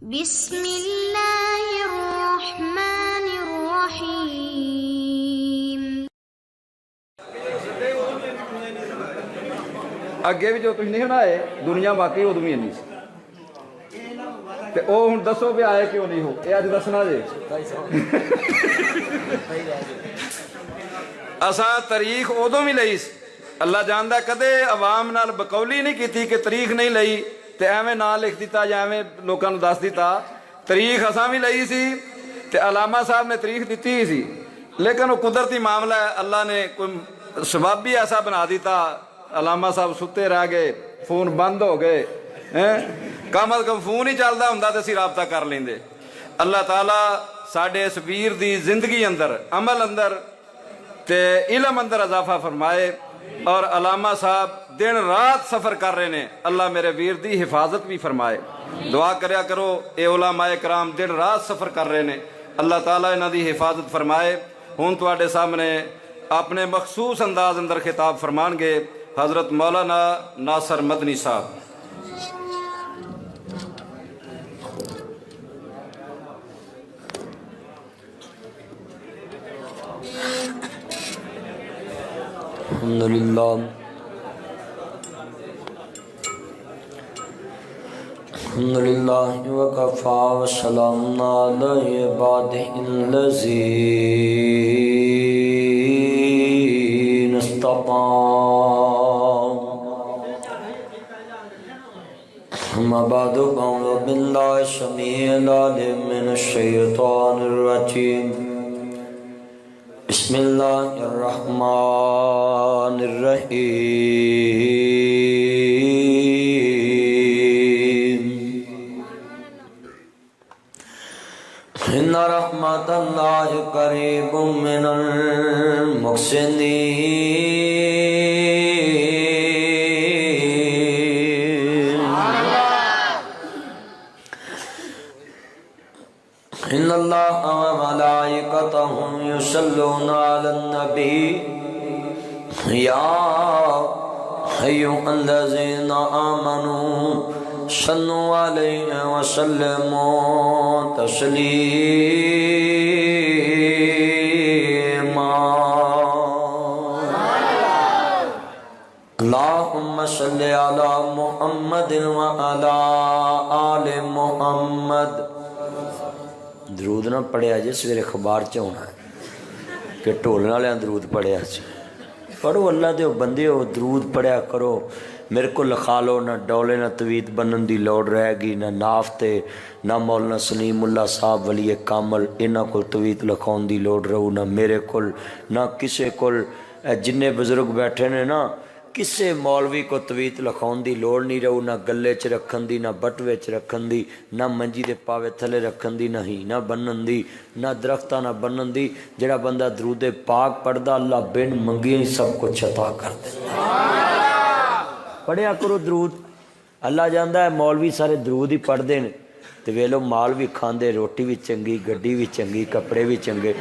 بسم اللہ الرحمن الرحیم۔ اگے بھی جو تھی نہیں بنائے دنیا باقی ادو بھی نہیں سی تے او ہن دسو بھی آئے کیوں نہیں ہو یہ اج دسنا جی اساں تاریخ ادو بھی لئی اللہ جاندا کدے عوام نال بقولی نہیں کیتی کہ تاریخ نہیں لئی تے ایویں نہ لکھ دیتا یا ایویں لوکاں نوں دس دیتا تاریخ اساں بھی لئی سی تے علامہ صاحب نے تاریخ دیتی ہی سی لیکن وہ قدرتی معاملہ ہے اللہ نے کوئی سبب بھی ایسا بنا دیتا علامہ صاحب ستے رہ گئے فون بند ہو گئے کم از کم فون ہی چلتا ہوں تو اسی رابطہ کر لیں دے اللہ تعالیٰ ساڈے اس ویر دی زندگی اندر عمل اندر تے علم اندر اضافہ فرمائے اور علامہ صاحب دن رات سفر کر رہے ہیں اللہ میرے ویر دی حفاظت بھی فرمائے دعا کریا کرو اے علماء کرام دن رات سفر کر رہے ہیں اللہ تعالیٰ انہاں دی حفاظت فرمائے ہوں تواڈے سامنے اپنے مخصوص انداز اندر خطاب فرمان گے حضرت مولانا ناصر مدنی صاحب الحمدللہ وکفا وسلام علی عبادہ الذین اصطفیٰ اما بعد اعوذ باللہ السمیع العلیم من الشیطان الرجیم بسم اللہ الرحمن الرحیم ان رحمت اللہ قریب من المحسنین ان اللہ وملائکتہ یصلون علی النبی یا ایھا الذین آمنوا صلوا علیہ وسلموا تسلیما اللہم صل علی محمد وعلی آل محمد درود نہ پڑھیا جی سویرے اخبار چ ہونا ہے کہ ٹولن والے درود پڑھیا سی پڑھو اللہ دے بندے ہو درود پڑھیا کرو میرے کو لکھا لو نہ ڈولے نہ تویت بنن دی لوڑ رہ گی نہ نافتے نہ مولانا سلیم اللہ صاحب ولی کامل انہاں کول تویت لکھاؤن دی لوڑ رہو نہ میرے کول نہ کسے کول جننے بزرگ بیٹھے نے نا کسے مولوی کو تویت لکھاؤن دی لوڑ نہیں رہو نہ گلے چ رکھن دی نہ بٹوے چ رکھن دی نہ منجی دے پاوے تھلے رکھن دی نہ ہی نہ بنن دی نہ درختہ نہ بنن دی جڑا بندہ درود پاک پڑھدا اللہ بن منگی ہی سب کچھ عطا کر دیندا پڑھیا کرو درود اللہ جاندا ہے مولوی سارے درود ہی پڑھدے نے تے ویلو مال بھی کھاندے روٹی بھی چنگی گڈی بھی چنگی کپڑے بھی چنگے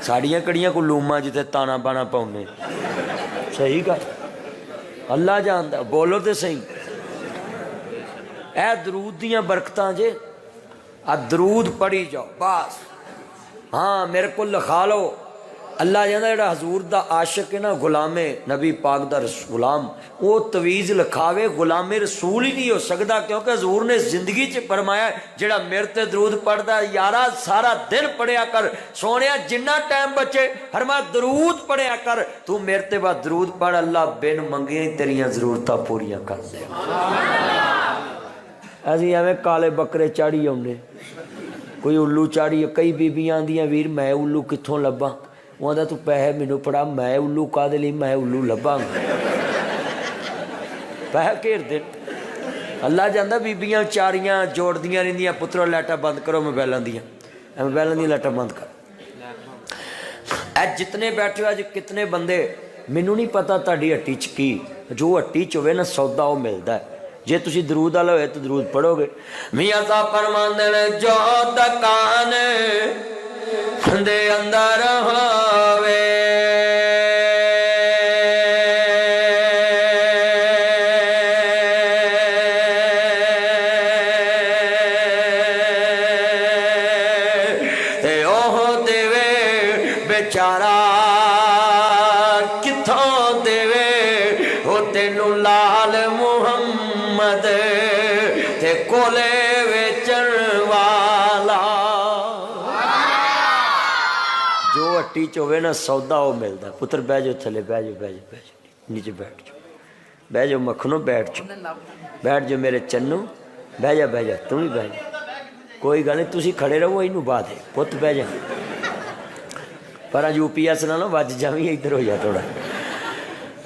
ساڑیاں کڑیاں کو لوما جتے تانا بانا پاؤنے صحیح کا اللہ جاندا بولو تے صحیح اے درود دیاں برکتاں جے درود پڑھی جاؤ بس ہاں میرے کو لکھا لو اللہ جاندا جڑا حضور دا عاشق ہے نا غلام نبی پاک دا غلام وہ تویز لکھاوے غلام رسول ہی نہیں ہو سکتا کیونکہ حضور نے زندگی چ فرمایا جڑا میرے تے درود پڑھدا یارا سارا دن پڑھیا کر سونیا جنہ ٹائم بچے فرمایا درود پڑھیا کر تو میرے تے بعد درود پڑھ اللہ بن منگے تیریاں ضرورتاں پوریاں کر دے ایسی ایویں کالے بکرے چاڑی آؤنے کوئی الو چاڑی کئی بیبیاں آندیاں ویر میں الو کتھوں لباں وہ آدھا تو پیسے مینوں پڑا میں الو کا دے لی میں الو لباں پیسے گھیر دے اللہ جاندا بیبیاں چاریاں جوڑ دیاں رہندیاں پترو لائٹاں بند کرو موبائلاں دیاں موبائلاں دی لائٹاں بند کر اے جتنے بیٹھے ہو اج کتنے بندے مینوں نہیں پتا تہاڈی ہٹی چ کی جو ہٹی چ ہوے نا سودا وہ ملدا ہے جے تسی درود والا ہوئے تو درود پڑھو گے میاں صاحب فرماندے نے جو دکان دے اندر ہوے بیچارہ کتھوں دیوے او تینو لال محمد تے کولے ویچن والا جو ہٹی چوے نا سودا وہ ملتا پتر بہ جاؤ تھلے بہ جاؤ نیچے بیٹھ جاؤ بہ جاؤ مکھنوں بیٹھ جاؤ میرے چنو بہ جا تم بھی بہ جا کوئی گل نہیں تسی کھڑے رہو یہ بعد ہے پت بہ جا پر یو پی ایس نہ وج جاویں ادھر ہو جا تھوڑا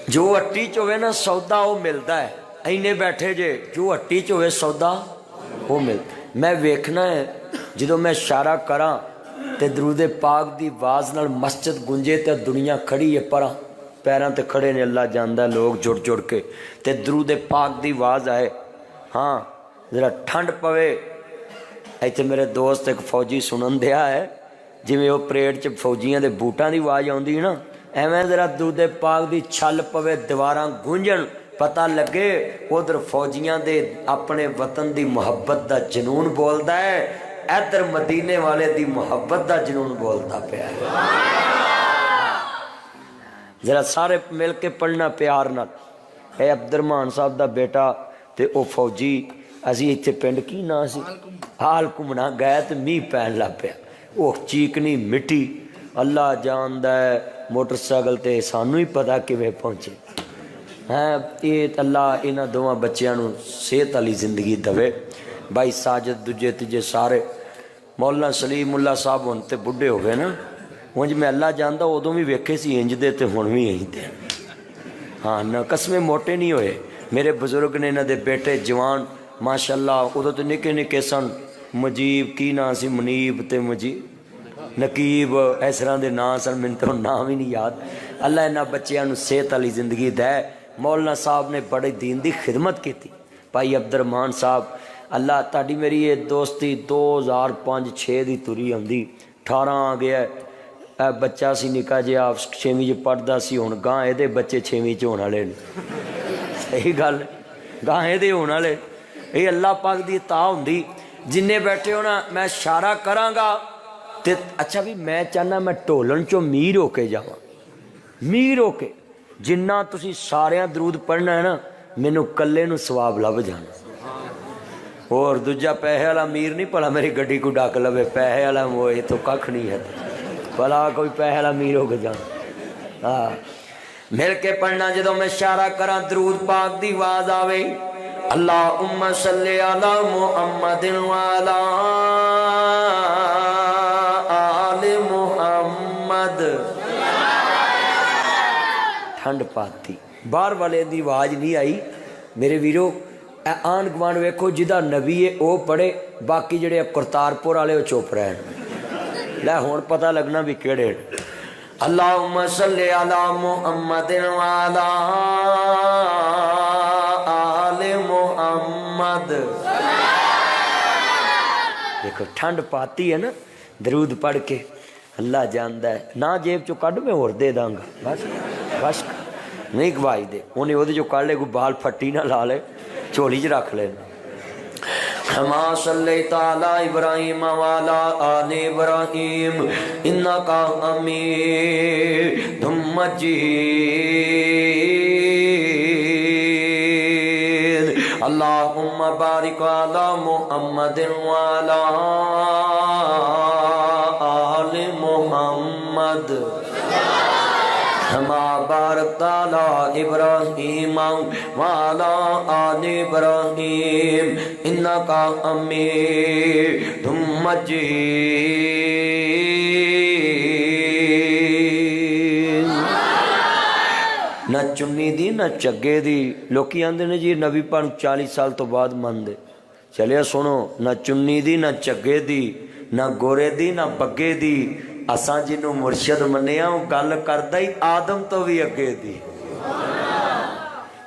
جو ہٹی چوے نا سودا وہ ملتا ہے اینے بیٹھے جے جو ہٹی چوے سودا وہ ملتا میں ویکھنا ہے جدو میں اشارہ کراں تے درود پاک دی آواز نال مسجد گنجے تے دنیا کھڑی ہے پراں پیراں تے کھڑے نے اللہ جاندا لوگ جڑ کے تے درود پاک دی آواز آئے ہاں ذرا ٹھنڈ پوے ایتھے میرے دوست ایک فوجی سنن دیا ہے جویں وہ پریڈ چ فوجیاں دے بوٹاں دی آواز آوندی ہے نا ایویں ذرا درود پاک دی چھل پوے دیواراں گونجن پتہ لگے ادھر فوجیاں دے اپنے وطن دی محبت دا جنون بولدا ہے ادھر مدینے والے دی محبت دا جنون بولتا پیا ذرا سارے مل کے پڑھنا پیار نال اے عبد الرحمان صاحب دا بیٹا تے او فوجی اسی اتنے پنڈ کی نا سی حال گھومنا گئے تو میہ پین لگ پیا وہ چیکنی مٹی اللہ جاندا ہے موٹر سائیکل تے سانو ہی پتا کیویں پہنچے ہیں یہ اللہ انہاں دوواں بچیاں نو صحت والی زندگی دے بھائی ساجد دوجے تیجے سارے مولانا سلیم اللہ صاحب ہن تے بڈھے ہو گئے نا ہن میں اللہ جاندا ادوں بھی ویکھے سی انج دے تے ہن بھی انج دے ہاں نہ قسمیں موٹے نہیں ہوئے میرے بزرگ نے انہاں دے بیٹے جوان ماشاءاللہ ادو تو نکے نکے سن مجیب کی نا سی منیب تے مجیب نقیب اس طرح دے نام سن من تو نام ہی نہیں یاد اللہ انہاں بچیاں نو صحت والی زندگی دے مولانا صاحب نے بڑے دین دی خدمت کی تھی بھائی عبد الرحمان صاحب اللہ تاڑی میری یہ دوستی 2005-6 دی توری آندی 18 آ گیا ہے بچہ سی نکا جی آپ 6ویں جو پڑھدا سی ہن گاں اے دے بچے 6ویں چ ہون والے صحیح گل گاں اے دے ہون والے یہ اللہ پاک دی عطا ہوندی جن بیٹھے ہونا میں اشارہ کراں گا تے اچھا بھی میں چاہنا میں ٹولن چو میر ہو کے جاواں میر ہو کے جنہ تسی ساریاں درود پڑھنا ہے نا مینوں کلے نو ثواب لب جانا اور دوجا پیسے والا میر نہیں پڑا میری گڈی کو ڈاک لوے پیسے والا وہ یہ تو کھ نہیں ہے بھلا کوئی پیسے والا میر ہو کے جانا ہاں مل کے پڑھنا جدوں میں اشارہ کراں درود پاک دی آواز آوے اللہم صلی علی محمد وعلی آل محمد ٹھنڈ پاتی باہر والے دی آواز نہیں آئی میرے ویرو اے آن گوان ویکھو جدا نبی ہے او پڑھے باقی جڑے کرتارپور والے وہ چپ رہن لے ہون پتہ لگنا بھی کیڑے اللہم صلی علی محمد وعلی محمد دیکھو ٹھنڈ پاتی ہے نا درود پڑھ کے اللہ جاندا ہے نہ جیب چو کڈ میں اور دے داں گا بس نہیں گواہی دے انہیں وہ جو کر لے کوئی بال پھٹی نہ لا لے چولی چ رکھ لے کما صلیت علی ابراہیم وعلی آل ابراہیم انکا حمید مجید اللہم بارک علی محمد وعلی آل محمد کما بارکت علی ابراہیم وعلی آل ابراہیم انکا حمید مجید نہ چنی دی نہ چگے دی لوکی آندے نے جی نبی پاک 40 سال تو بعد من دے چلے سنو نہ چنی دی نہ چگے دی نہ گورے دی نہ بگے دی اساں جنوں مرشد منیا وہ گل کردا ہی آدم تو بھی اگے دی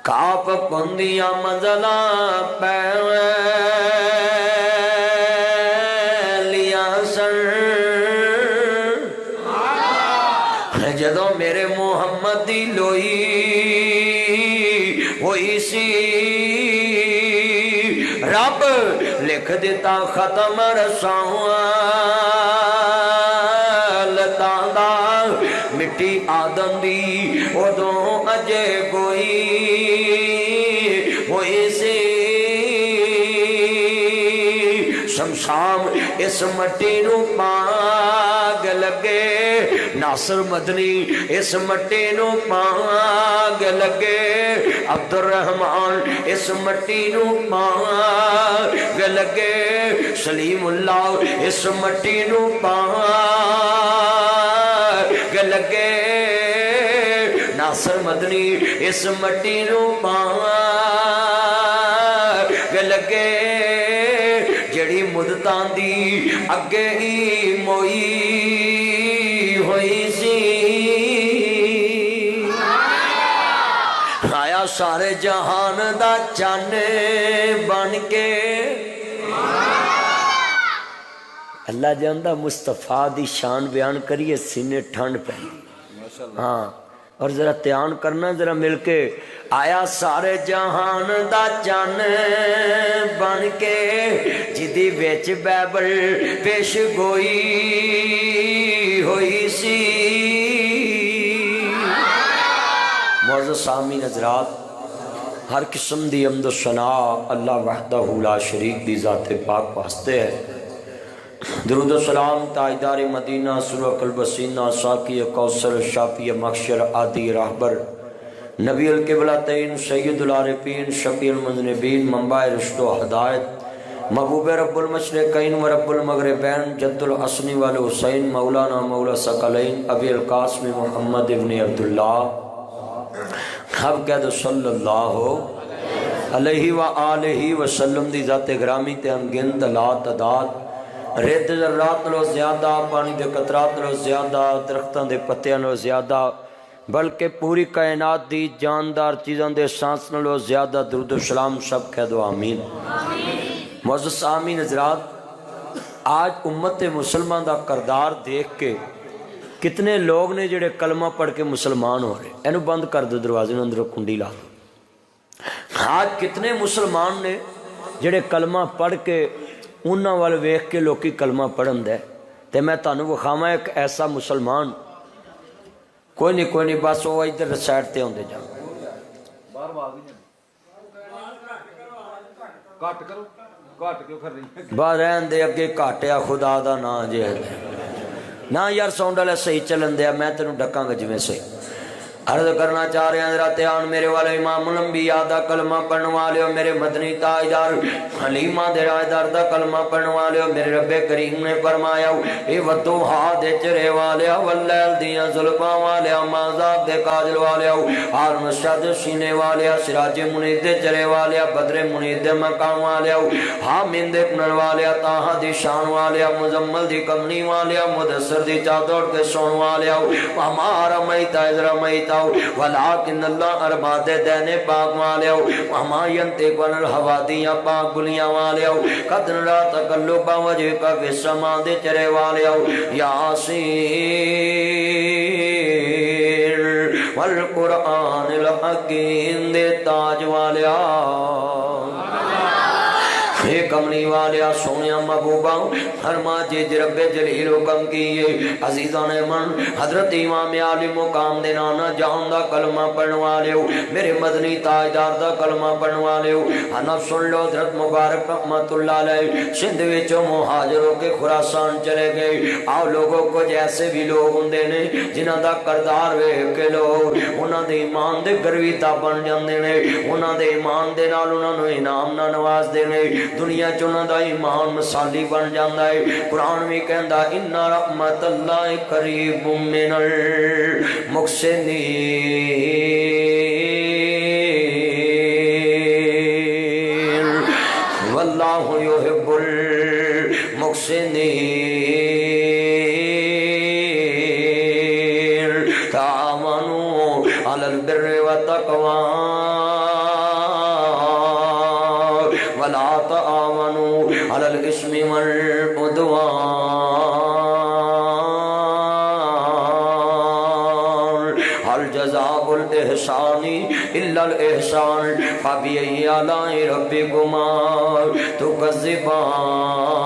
کاپ پندیاں منزلاں پہلیاں سن جدوں میرے محمد دی لوئی ہوئی سی رب لکھ دیتا ختم رساں مٹی آدم دی ادوں اجے گوئی ہوئی سی شمشام اس مٹی نو پاگ لگے ناصر مدنی اس مٹی نو پاگ لگے عبد الرحمان اس مٹی نو پاگ لگے سلیم اللہ اس مٹی نو پاگ لگے ناصر مدنی اس مٹی نو پاگ لگے جڑی مدتاں دی اگے ہی موئی ہوئی سی آیا سارے جہان دا چن بن کے اللہ جاندہ مصطفیٰ دی شان بیان کریے سینے ٹھنڈ پہنی ہاں اور ذرا تیان کرنا ذرا مل کے آیا سارے جہان دا چن بن کے جدی ویچ بیبل پیش گوئی ہوئی سی معزز سامعین حضرات ہر قسم دی حمد و ثنا اللہ وحدہ لا شریک دی ذات پاک واسطے ہے درود و سلام تاجدار مدینہ سرور قلب سینہ ساقی کوثر شافی مخشر عادی راہبر نبی القبلتین سید العارفین شفیع المذنبین منبع رشد و ہدایت محبوب رب المشرقین و رب المغربین جد الحسن والحسین مولانا مولا ثقلین ابی القاسم محمد ابن عبداللہ اب کہہ دو صلی اللہ علیہ وآلہ وسلم دی ذات گرامی تے انگنت لا تعداد ریت ذرات نالوں زیادہ پانی دے قطرات نالوں زیادہ درختاں دے پتیاں نالوں زیادہ بلکہ پوری کائنات دی جاندار چیزاں دے سانس نالوں زیادہ درود و سلام سب کہہ دو آمین معزز آمین حضرات آج امت مسلمان دا کردار دیکھ کے کتنے لوگ نے جڑے کلمہ پڑھ کے مسلمان ہو رہے اینو بند کر دو دروازے اندر کنڈی لا دو آج کتنے مسلمان نے جڑے کلمہ پڑھ کے انہاں وال ویکھ کے لوکی کلمہ پڑھن دے تے میں تانوں وکھاواں ایک ایسا مسلمان کوئی نہیں بس وہ ادھر سائڈ تے ہوندے جا باہر رہن دے اگے کاٹیا خدا دا نا جے نا یار ساؤنڈ والا صحیح چلن دیا میں تینوں ڈکاں گا جویں صحیح عرض کرنا چاہ رہے ہیں حضرت آن میرے والے امام الانبیاء دا کلمہ پڑھنے والے ہو میرے مدنی تاجدار حلیمہ دے رائدار دا کلمہ پڑھنے والے ہو میرے رب کریم نے فرمایا اے ودوحا دے چرے والے ہو واللیل دیاں ظلفاں والے ہو مازاب دے کاجل والے ہو آر مشہد سینے والے ہو سراج منید دے چرے والے ہو بدر منید دے مقام والے ہو حامین دے کنر والے ہو تاہا دی شان والے ہو مزمل دی کمنی والے ہو مدثر دی چادر کے سون والے ہو ہمارا میتا ازرا میتا ولیکن اللہ ارباد دینے پاک والے ہو وہما ینتق والحوادیاں پاک بلیاں والے ہو قدن را تقلبا وجہ کا فی السما دے چرے والے ہو یاسین والقرآن الحکیم دے تاج والے ہو کملی والیا سونیا محبوبہ فرما جی رب جلیل حکم کیے عزیزان من حضرت امام عالی مقام دے نانا جہان دا کلمہ پڑھنے والے ہو میرے مدنی تاجدار دا کلمہ پڑھنے والے ہو حنف سن لو حضرت مبارک رحمت اللہ علیہ سندھ وچوں مہاجروں کے خراسان چلے گئے آؤ لوگوں کو جیسے بھی لوگ ہوندے نے جنہاں دا کردار ویکھ کے لوگ انہاں دے ایمان دے گرویتا بن جاندے نے انہاں دے ایمان دے نال انہاں نوں انعام نال نواز دے نے دنیا چونہ دا ایمان مثالی بن جاندہ ہے قرآن میں کہندہ ان رحمت اللہ قریب من المحسنین واللہ یحب المحسنین تعاونوا علی البر والتقوی ولا تعاونوا على الاسم والعدوان هل جزاء الاحسان الا الاحسان فبأي آلاء ربكما تكذبان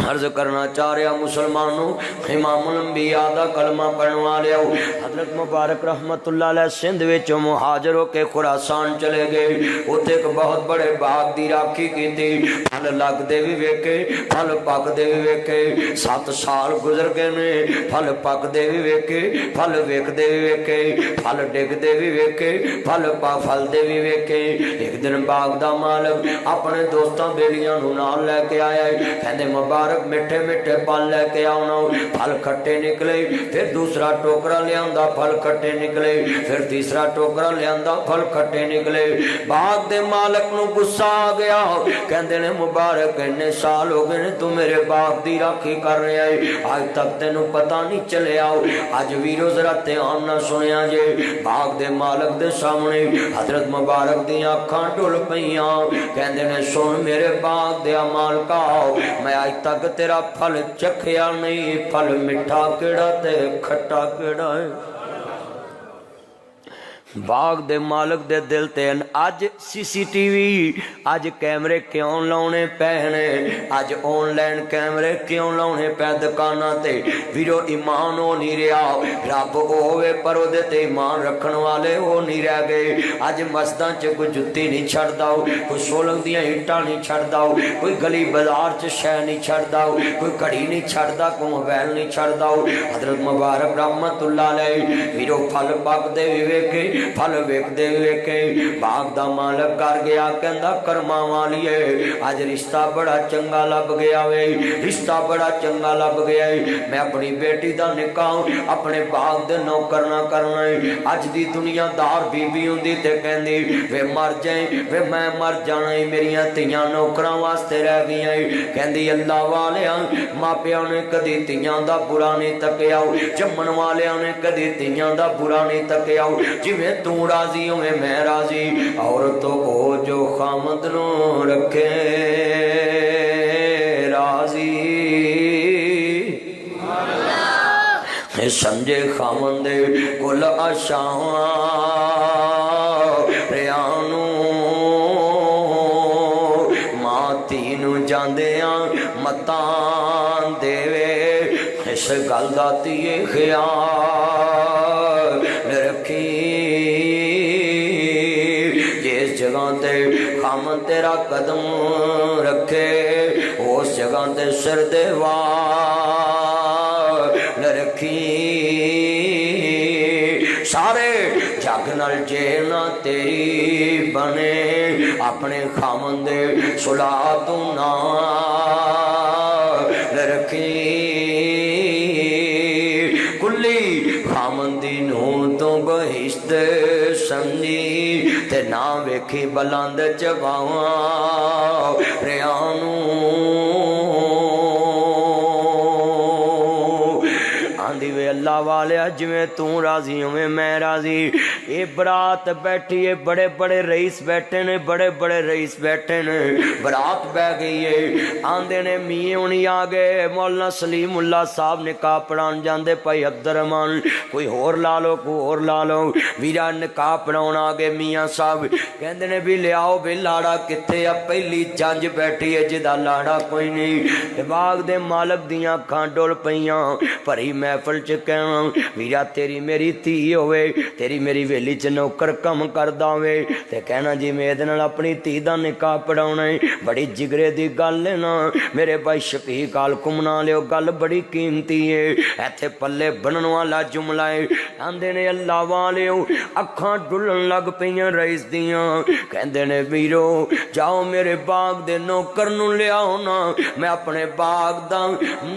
عرض کرنا چاہ رہا مسلمانوں امام الانبیاء دا کلمہ پڑھنے والے ہو حضرت مبارک رحمت اللہ علیہ سندھ وچوں مہاجر ہو کے خراسان چلے گئے اوتھے ایک بہت بڑے باغ دی راکھی کیتی پھل لگ دے بھی ویکھے پھل پک دے بھی ویکھے 7 سال گزر گئے نے پھل پک دے بھی ویکھے پھل ویکھ دے بھی ویکھے پھل ڈگ دے بھی ویکھے پھل دے بھی ویکھے ایک دن باغ دا مالک اپنے دوستاں بیلیاں نوں نال لے کے آیا کہندے مبارک میٹھے میٹھے پھل لے کے آنا پھل کھٹے نکلے پھر دوسرا ٹوکرا لے آندا پھل کھٹے نکلے پھر تیسرا ٹوکرا لے آندا پھل کھٹے نکلے باغ دے مالک نو غصہ آ گیا کہندے نے مبارک اتنے سال ہو گئے نے تو میرے باغ دی راکھی کر رہا ہے آج تک تینوں پتہ نہیں چلے آؤ اج ویرو ذرا دھیان نہ سنیا جے باغ دے مالک دے سامنے حضرت مبارک دی اکھاں ڈل پئیاں کہندے نے سن میرے باغ دے مالکا میں آج تک تیرا پھل چکھیا نہیں پھل میٹھا کیڑا تے کھٹا کیڑا ہے باغ دے مالک دے دل تے اج سی سی ٹی وی اج کیمرے کیوں لاؤنے پہنے اج آن لائن کیمرے کیوں لاؤنے پہ دکاناں تے ویرو ایمان ہو نہیں رہا رب ہوئے پر او دے تے ایمان رکھن والے ہو نہیں رہ گئے اج مسجداں چ کوئی جُتی نہیں چھڑدا کوئی سولنگ دیاں اینٹاں نہیں چھڑدا کوئی گلی بازار چ شے نہیں چھڑدا کوئی گھڑی نہیں چھڑدا کوئی موبائل نہیں چھڑدا حضرت مبارک رحمت اللہ علیہ ویرو پھل پک دے ویکھے پھل ویکھ دے ویکھے باغ دا مالک کر گیا کہندا کرما والیے اج رشتہ بڑا چنگا لب گیا وے رشتہ بڑا چنگا لب گیا میں اپنی بیٹی دا نکاح اپنے باغ دے نوکر نہ کرنا اج دی دنیا دار بی بی ہوندی تے کہندی وے مر جائیں وے میں مر جانا میریاں تیاں نوکراں واسطے رہ گئیاں کہندی اللہ والیاں ماپیاں نے کدی تیاں دا برا نہیں تکیا جمن والیاں نے کدی تیاں دا برا نہیں تکیا جویں تو راضی ہوئے میں راضی عورتوں کو جو خامد نو رکھے راضی سمجھے خامد کل آشاں ریانو ماں تینو جاندیاں متان دے اس گل دا تے خیال رکھی جس جگہ تے خامن تیرا قدم رکھے اس جگہ تے سر دے وال رکھی سارے جگ نال جینا تیری بنے اپنے خامن دے صلاح تو نال رکھی کلی خامندی نو تو بہشت سمجھی تے نہ ویکھی بلند چباواں ریانو آندھی وے اللہ والے جویں تو راضی ہوئے میں راضی اے برات بیٹھی ہے بڑے بڑے رئیس بیٹھے نے بڑے بڑے رئیس بیٹھے نے برات بہ گئی ہے آندے نے میاں ہونی آ گئے مولانا سلیم اللہ صاحب نکاح پڑھان جاندے پائی عبد الرحمان کوئی ہور لا لو کوئی ہور لا لو ویرا نکاح پڑھاؤن آ گئے میاں صاحب کہندے نے بھی لے آؤ بھی لاڑا کتے ا پہلی جنج بیٹھی ہے جدا لاڑا کوئی نہیں باغ دے مالک دیاں اکھاں ڈول پئیاں پری محفل چ کہنا ویرا تیری میری تھی ہوئے تیری میری ویلی چ نوکر کم کردا ہوئے تے کہنا جی میں ادھے نال اپنی تھی دا نکاح پڑھاونا ہے بڑی جگرے دی گل ہے نا میرے بھائی شفیق کم نہ لیو گل بڑی قیمتی ہے ایتھے پلے بنن والا جملہ ہے آندے نے اللہ والیو اکھاں ڈلن لگ پئیاں رئیس دیاں کہندے نے ویرو جاؤ میرے باغ دے نوکر نوں لے آؤ نا میں اپنے باغ دا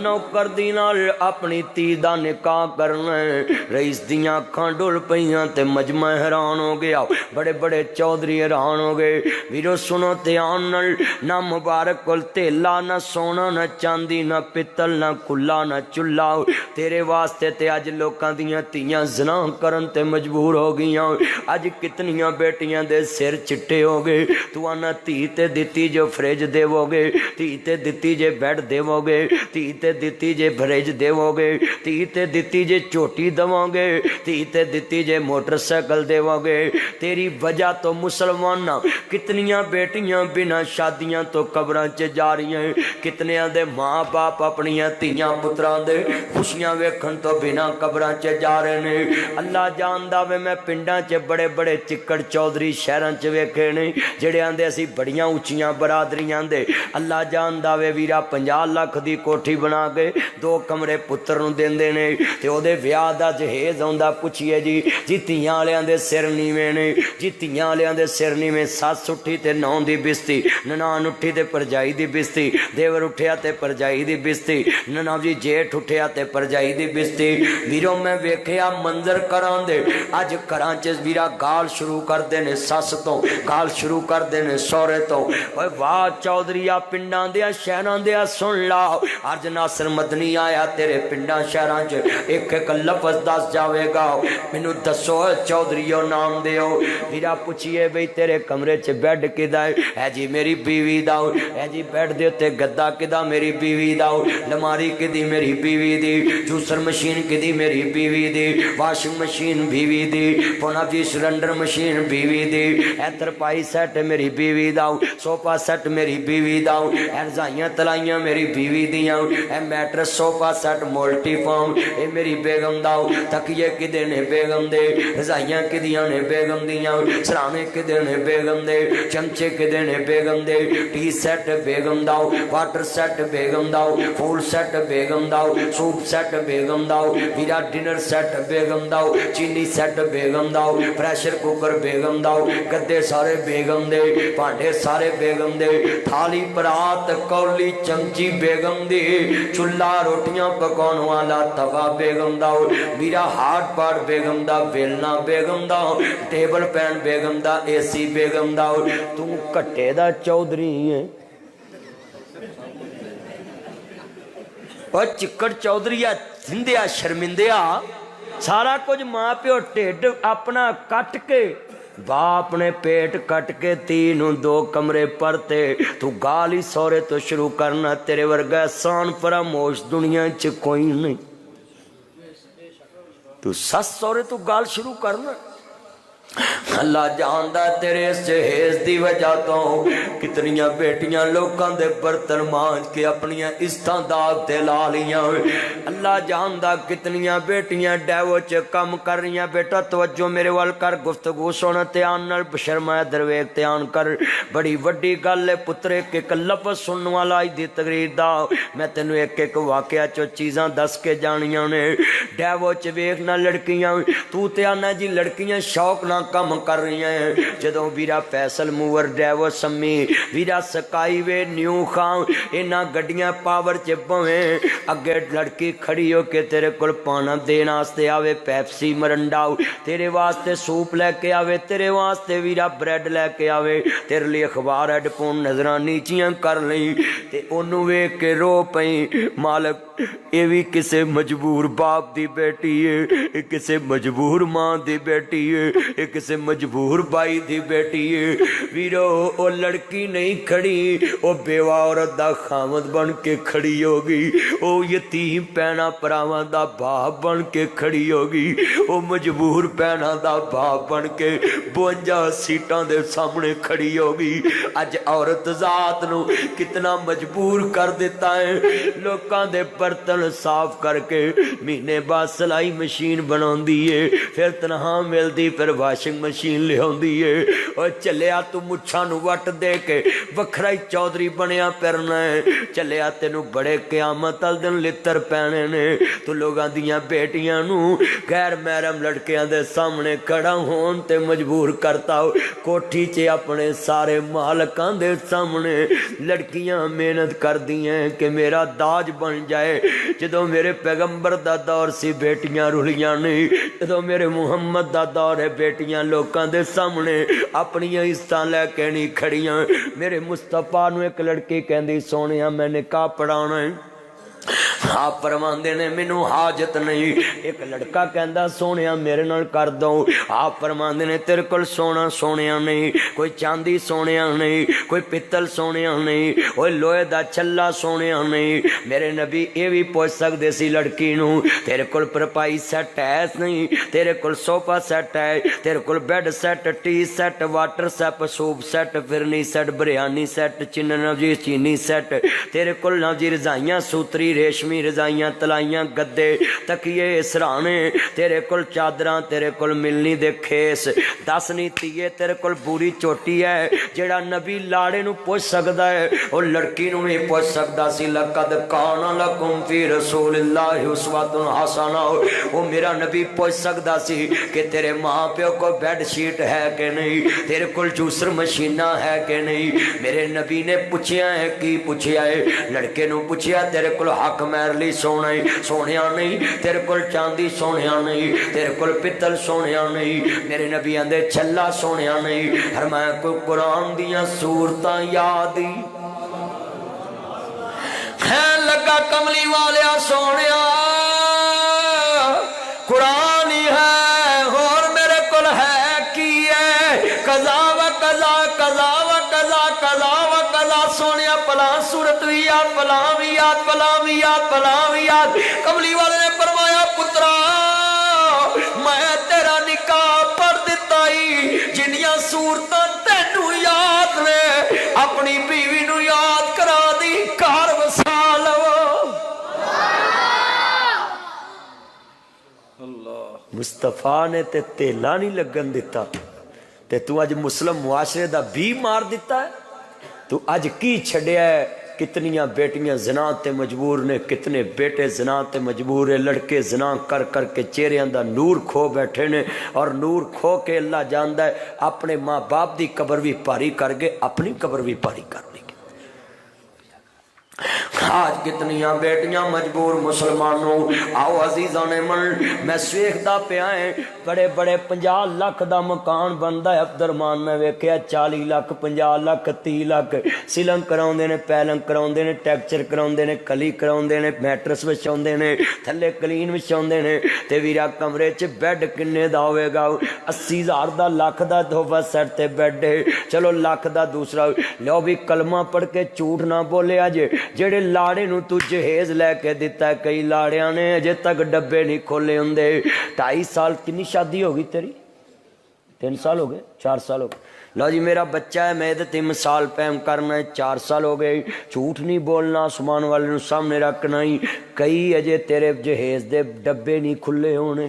نوکر دی نال اپنی تھی دا نکاح کرنا ہے رئیس دیاں اکھاں ڈل پئیاں تے مجمع حیران ہو گیا بڑے بڑے چودھری حیران ہو گئے ویرو سنو دھیان نال نہ مبارک کول تیلا نہ سونا نہ چاندی نہ پتل نہ کلا نہ چلا تیرے واسطے تے اج لوکاں دیاں تیاں زنا کرن تے مجبور ہو گئیاں اج کتنیاں بیٹیاں دے سر چٹے ہو گئے تو آنا تھی تے دتی جو فریج دیو گے تھی تے دتی جے بیڈ دیو گے تھی تے دتی جے فریج دیو گے تھی تے دتی جے چوٹی دواں گے دھی تے دتی جے موٹر سائیکل دیواں گے تیری وجہ تو مسلمان کتنیاں بیٹیاں بنا شادیاں تو قبراں چ جا رہی ہیں کتنیاں دے ماں باپ اپنیاں تیاں پتراں دے خوشیاں ویکھن تو بنا قبراں چ جا رہے نے اللہ جاندا وے میں پنڈاں چ بڑے بڑے چکڑ چودھری شہراں چ ویکھے نے جڑے آندے اسی بڑیاں اونچیاں برادریاں دے اللہ جاندا وے ویرا 50 لاکھ دی کوٹھی بنا کے 2 کمرے پتر نوں دیندے نے تے او دے ویاہ دا جہیز آوندا پوچھئے جی تیاں والیاں دے سر نیویں نے جی تیاں والیاں دے سر نیویں ساس اٹھی تے نو دی بستی ننان اٹھی تے پرجائی دی بستی دیور اٹھیا تے پرجائی دی بستی ننا جی جیٹھ اٹھیا تے پرجائی دی بستی ویرو میں ویکھیا منظر کران دے اج گھراں چ ویرا گال شروع کر دے نے سس تو گال شروع کر دے نے سورے تو اوے واہ چودھریا پنڈاں دیا شہراں دیا سن لا اج ناصر مدنی آیا تیرے پنڈاں شہراں چ ایک ایک لفظ دس جاوے گا مینوں دسو چودھریو نام دیو ویرا پوچھئے بھئی تیرے کمرے چ بیڈ کدا ہے جی میری بیوی دا ہے جی بیڈ دے تے گدا کدا میری بیوی دا لماری کدی میری بیوی دی جوسر مشین کدی میری بیوی دی واشنگ مشین بیوی دی پونا جی سلنڈر مشین بیوی دی اے ترپائی سیٹ میری بیوی دا صوفہ سیٹ میری بیوی دا اے رضائیاں تلائیاں میری بیوی دیاں اے mattress sofa set Molty Foam اے میری بیگم دا تکیے کدے نے بیگم دے رضائیاں کدیاں نے بیگم دیاں سرانے کدے نے بیگم دے چمچے کدے نے بیگم دے T set Begum the water set Begum the fool set Begum the soup set Begum the vera dinner set بیگم دا چینی set Begum the pressure cooker بیگم دا گدے سارے بیگم دے پانڈے سارے بیگم دے تھالی پرات کولی چمچی بیگم دی چولہا روٹیاں پکاؤن والا توا بیگم دا ویرا ہارڈ پاٹ بیگم دا ویلنا بیگم دا ٹیبل پین بیگم دا اے سی بیگم دا تو کٹے دا چودھری ہے اور چکڑ چودھری زندیا شرمندیا سارا کچھ ماں پیو ٹھڈ اپنا کٹ کے باپ نے پیٹ کٹ کے 2 کمرے پرتے تو گالی سورے تو شروع کرنا تیرے ورگا احسان فراموش دنیا چ کوئی نہیں تو سس سورے تو گال شروع کرنا اللہ جاندا تیرے اس جہیز دی وجہ تو کتنیاں بیٹیاں لوکاں دے برتن مانج کے اپنیاں عزتاں داغ تے لا لیاں اللہ جاندا کتنیاں بیٹیاں ڈیو چ کم کر رہیاں بیٹا توجہ میرے وال کر گفتگو سن تے آن نال بشرمایا درویش تے آن کر بڑی وڈی گل ہے پترے ایک لفظ سنن والا اج دی تقریر دا میں تینوں ایک ایک واقعہ چو چیزاں دس کے جانیاں نے ڈیو چ ویکھنا لڑکیاں تو تے آنا جی لڑکیاں شوق نہ کم کر رہی ہیں جدوں ویرا فیصل موور ڈیو سمی ویرا سکائی وے نیو خان اینا گڈیاں پاور چ بویں اگے لڑکی کھڑی ہو کے تیرے کول پانا دین واسطے آوے پیپسی مرنڈا تیرے واسطے سوپ لے کے آوے تیرے واسطے ویرا بریڈ لے کے آوے تیرے لیے اخبار ہیڈ فون نظراں نیچیاں کر لئی تے اونوں ویکھ کے رو پئی مالک اے وی کسے مجبور باپ دی بیٹی ہے اے کسے مجبور ماں دی بیٹی ہے اے کسے مجبور بائی دی بیٹی ہے ویرو او لڑکی نہیں کھڑی او بیوہ عورت دا خامد بن کے کھڑی ہوگی او یتیم پینا پراواں دا باپ بن کے کھڑی ہوگی او مجبور پینا دا باپ بن کے 52 سیٹاں دے سامنے کھڑی ہوگی اج عورت ذات نو کتنا مجبور کر دیتا ہے لوکاں دے برتن صاف کر کے مہینے بعد سلائی مشین بناندی ہے پھر تنہا ملدی پھر واشنگ مشین لے ہوندی ہے اور چلیا تو مچھاں نو وٹ دے کے وکھرا ہی چودھری بنیا پھرنا ہے چلیا تینو بڑے قیامت ال دن لتر پینے نے تو لوگاں دیاں بیٹیاں نو غیر محرم لڑکیاں دے سامنے کھڑا ہون تے مجبور کرتا ہو کوٹھی چے اپنے سارے مالکاں دے سامنے لڑکیاں محنت کر دیاں کہ میرا داج بن جائے جدوں میرے پیغمبر دا دور سی بیٹیاں رلیاں نہیں جدوں میرے محمد دا دور ہے بیٹیاں لوکاں دے سامنے اپنی عزتاں لے کے نہیں کھڑیاں میرے مصطفیٰ نو ایک لڑکی کہندی سونیا میں نکاح پڑھانا ہے آپ فرماندے نے مینوں حاجت نہیں. ایک لڑکا کہندا سونیا میرے نال کر دو. آپ فرماندے نے تیرے کول سونا سونیا نہیں, کوئی چاندی سونیا نہیں, کوئی پتل سونیا نہیں, کوئی لوہے دا چھلا سونیا نہیں. میرے نبی یہ بھی پوچھ سکدے سی لڑکی نو تیرے کول پرپائی سیٹ ہے نہیں, تیرے کول صوفہ سیٹ ہے, تیرے کول bed set, tea set, water سیپ, soap set, phirni set, biryani set, چینی چینی سیٹ, تیرے کول نہ جی رضائیاں سوتری ریشمی رضائیاں تلائیاں گدے تکیے سرانے, تیرے کول چادراں, تیرے کول ملنی دے کھیس. دس نہیں تیے تیرے کول بری چوٹی ہے. جیڑا نبی لاڑے نو پوچھ سکدا ہے او لڑکی نو نہیں پوچھ سکدا سی. لقد کان لکم فی رسول اللہ اسوۃ حسنہ. او میرا نبی پوچھ سکدا سی کہ تیرے ماں پیو کو بیڈ شیٹ ہے کہ نہیں, تیرے کول جوسر مشینہ ہے کہ نہیں. میرے نبی نے پوچھیا ہے کی پوچھیا ہے, لڑکے نو پوچھیا تیرے کول حق مہرلی سونا سونیا نہیں, تیرے کول چاندی سونیا نہیں, تیرے کول پتل سونیا نہیں. میرے نبی آندے چھلا سونیا نہیں. فرمایا کوئی قرآن دیاں سورتاں یاد ہے لگا کملی والیا سونیا قرآن ہی ہے اور میرے کول ہے کی ہے قضا و قضا قضا و قضا قضا و قضا. سونیا پلا صورت بھی یاد, پلا بھی یاد, پلا بھی یاد, پلا بھی یاد. کملی والے نے فرمایا پترا میں تیرا نکاح پڑھ دیتا ہی جنیاں صورتاں تینوں یاد نے اپنی بیوی نو یاد کرا دی گھر وسا لو. مصطفیٰ نے تے تیلا نہیں لگن دیتا تے تو اج مسلم معاشرے دا بھی مار دیتا ہے. تو اج کی چھڑیا ہے, کتنیاں بیٹیاں زنا تے مجبور نے, کتنے بیٹے زنا تے مجبور ہے. لڑکے زنا کر کر کے چہریاں دا نور کھو بیٹھے نے, اور نور کھو کے اللہ جاندا ہے اپنے ماں باپ دی قبر بھی پاری کر گئے, اپنی قبر بھی پاری کر لی. آج کتنیاں بیٹیاں مجبور مسلمانوں. آؤ عزیزاں نے من میں سویکھدا پیا ہے بڑے بڑے 50 لاکھ دا مکان بندا ہے. عبدالرحمان نے ویکھیا 40 لاکھ 50 لاکھ 30 لاکھ سیلنگ کراوندے نے, پیلنگ کراوندے نے, ٹیکچر کراوندے نے, کلی کراوندے نے, میٹرس وچھاوندے نے, تھلے کلین وچھاوندے نے. تے ویرا کمرے چ بیڈ کنے دا ہوے گا 80,000 دا, لاکھ دا صوفہ سیٹ تے بیڈ ہے. چلو لاکھ دا دوسرا لو بھی کلمہ پڑھ کے جھوٹ نہ بولیا جے. جڑے لاڑے نو تو جہیز لے کے دیتا ہے, کئی لاڑیاں نے اجے تک ڈبے نہیں کھولے ہوندے. 2.5 سال کنی شادی ہوگی تیری؟ 3 سال ہو گئے, 4 سال ہو گئے. لو جی میرا بچہ ہے میں تے مثال پیم کرنا ہے, 4 سال ہو گئے. جھوٹ نہیں بولنا, آسمان والے نو سامنے رکھنا ہی. کئی اجے تیرے جہیز دے ڈبے نہیں کھلے ہونے,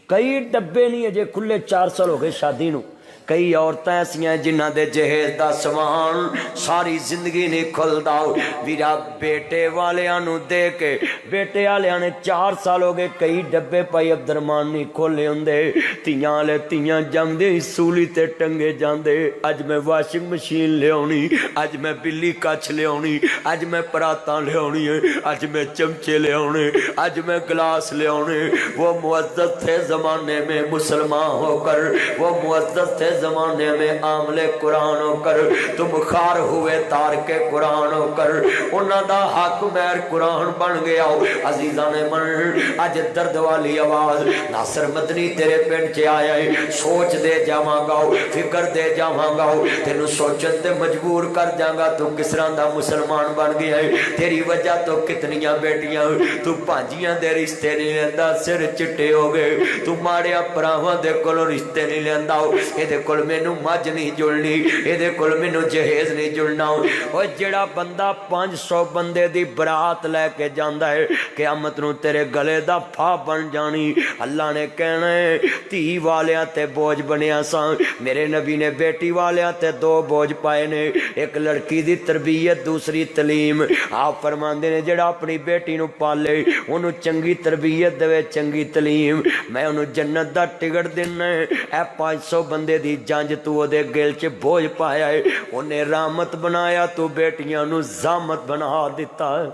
کئی ڈبے نہیں اجے کھلے. 4 سال ہو گئے شادی نو. کئی عورتیں ایسیاں جنہ دے جہیز دا سامان ساری زندگی نہیں کھلدا. ویرا بیٹے والیاں نو دے کے بیٹے والیاں نے 4 سال ہو گئے کئی ڈبے پائی عبدالرحمان نہیں کھولے ہوندے. تیاں والے تیاں جمدے ہی سولی تے ٹنگے جاندے. اج میں واشنگ مشین لے آنی, اج میں بلی کچھ لے آنی, اج میں پراتاں لے آنی ہے, اج میں چمچے لے آنے, اج میں گلاس لے آنے. وہ معزز تھے زمانے میں مسلمان ہو کر, وہ معزز تھے زمانے میں عاملے قرآن ہو کر, تم خار ہوئے تار کے قرآن ہو کر, انہاں دا حق مہر قرآن بن گیا. عزیزان من اج درد والی آواز ناصر مدنی تیرے پنڈ چ آیا ہے. سوچ دے جاواں گا, فکر دے جاواں گا, تینوں سوچن تے مجبور کر جاں گا تو کس طرح دا مسلمان بن گیا ہے. تیری وجہ تو کتنیاں بیٹیاں تو پانجیاں دے رشتے نہیں لیندا, سر چٹے ہو گئے. تو ماڑیاں پراواں دے کولوں رشتے نہیں لیندا, اے کول مینوں مجھ نہیں جڑنی, اے کول مینوں جہیز نہیں جڑنا. او جڑا بندہ 500 بندے دی برات لے کے جاندا ہے قیامت نو تیرے گلے دا پھا بن جانی. اللہ نے کہنا ہے تھی والیاں تے بوجھ بنیا سا. میرے نبی نے بیٹی والیاں تے 2 بوجھ پائے نے, ایک لڑکی دی تربیت, دوسری تعلیم. آپ فرماندے نے جڑا اپنی بیٹی نو پالے اونوں چنگی تربیت دے, چنگی تعلیم, میں اونوں جنت دا ٹکٹ دینا ہے. اے 500 بندے دی جانج تو دے گل چ بوجھ پایا ہے, انہیں رحمت بنایا تو بیٹیاں نو زامت بنا دیتا ہے.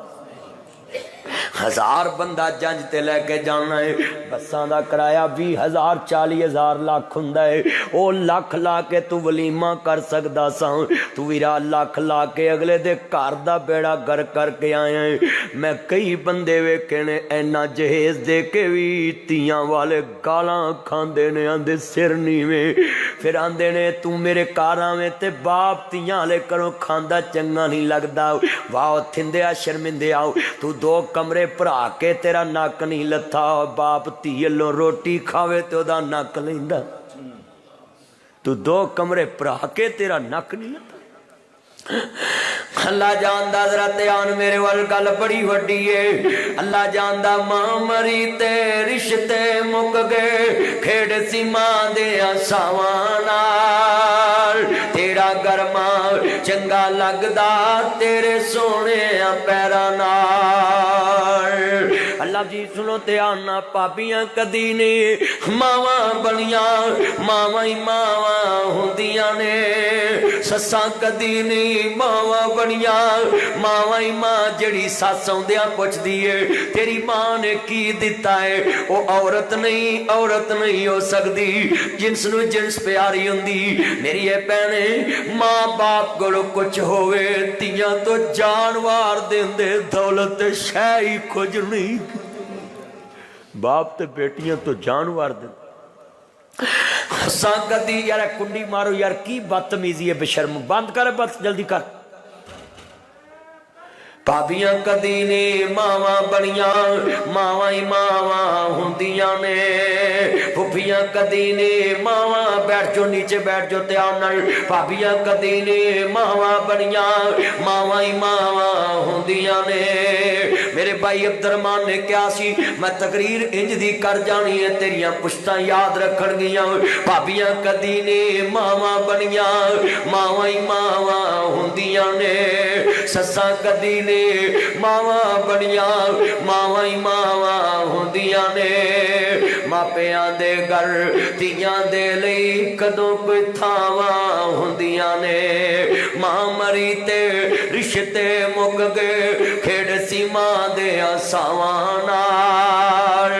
1000 بندہ جنج تے لے کے جانا ہے بساں دا کرایہ 20,000 40,000 لاکھ ہوندا ہے او لاکھ لا کے تو ولیمہ کر سکدا ساں تو ویرا لاکھ لا کے اگلے دے گھر دا بیڑا گر کر کے آیا ہے میں کئی بندے ویکھے نے اینا جہیز دے کے وی تیاں والے گالاں کھاندے نے آندے سر نیویں پھر آندے نے تو میرے گھر آویں تے باپ تیاں لے کرو کھاندا چنگا نہیں لگدا واہ تھندیا شرمندیا تو 2 کمرے بھرا کے تیرا نک نہیں لتھا باپ تیلوں روٹی کھاوے تو دا نک لیندا تو 2 کمرے بھرا کے تیرا نک نہیں لتھا اللہ جاندا حضرت آن میرے وال گل بڑی وڈی ہے اللہ جاندا ماں مری تے رشتے مک گئے کھیڑ سی ماں دے ساواں نال تیرا گرما چنگا لگدا تیرے سونے پیراں نال اللہ جی سنو تے آنا پاپیاں کدی نے ماواں بنیاں ماواں ہی ماواں ہوندیاں نے سساں کدی نہیں ماواں بنیاں ماواں ہی ماں جڑی ساس ہوندیاں پوچھ دیے تیری ماں نے کی دیتا ہے وہ عورت نہیں ہو سکتی جنس نو جنس پیاری ہوندی میری اے بہنے ماں باپ کولوں کچھ ہوئے تیاں تو جانوار دیندے دولت شے ہی کچھ نہیں باپ تے بیٹیاں تو جانوار دے سان کدی یار کنڈی مارو یار کی بدتمیزی ہے بشرم بند کر بس جلدی کر پابیاں کدی نے ماواں بنیاں ماواں ہی ماواں ہوندیاں نے پھپھیاں کدی نے ماواں بیٹھ جو نیچے بیٹھ جو دھیان نال پابیاں کدی نے ماواں بنیاں ماواں ہی ماواں ہوندیاں نے میرے بھائی عبد الرحمان نے کیا سی میں تقریر انج دی کر جانی ہے تیریاں پشتاں یاد رکھن گیاں پابیاں کدی نے ماواں بنیاں ماواں ہی ماواں ہوندیاں نے سساں کدی نے ماواں بنیاں ماواں ہی ماواں ہوندیاں نے ماپیاں دے گھر تیاں دے لئی کدوں کوئی تھاواں ہوندیاں نے ماں مری تے رشتے مک گئے کھیڑ سی ماں دے ساواں نال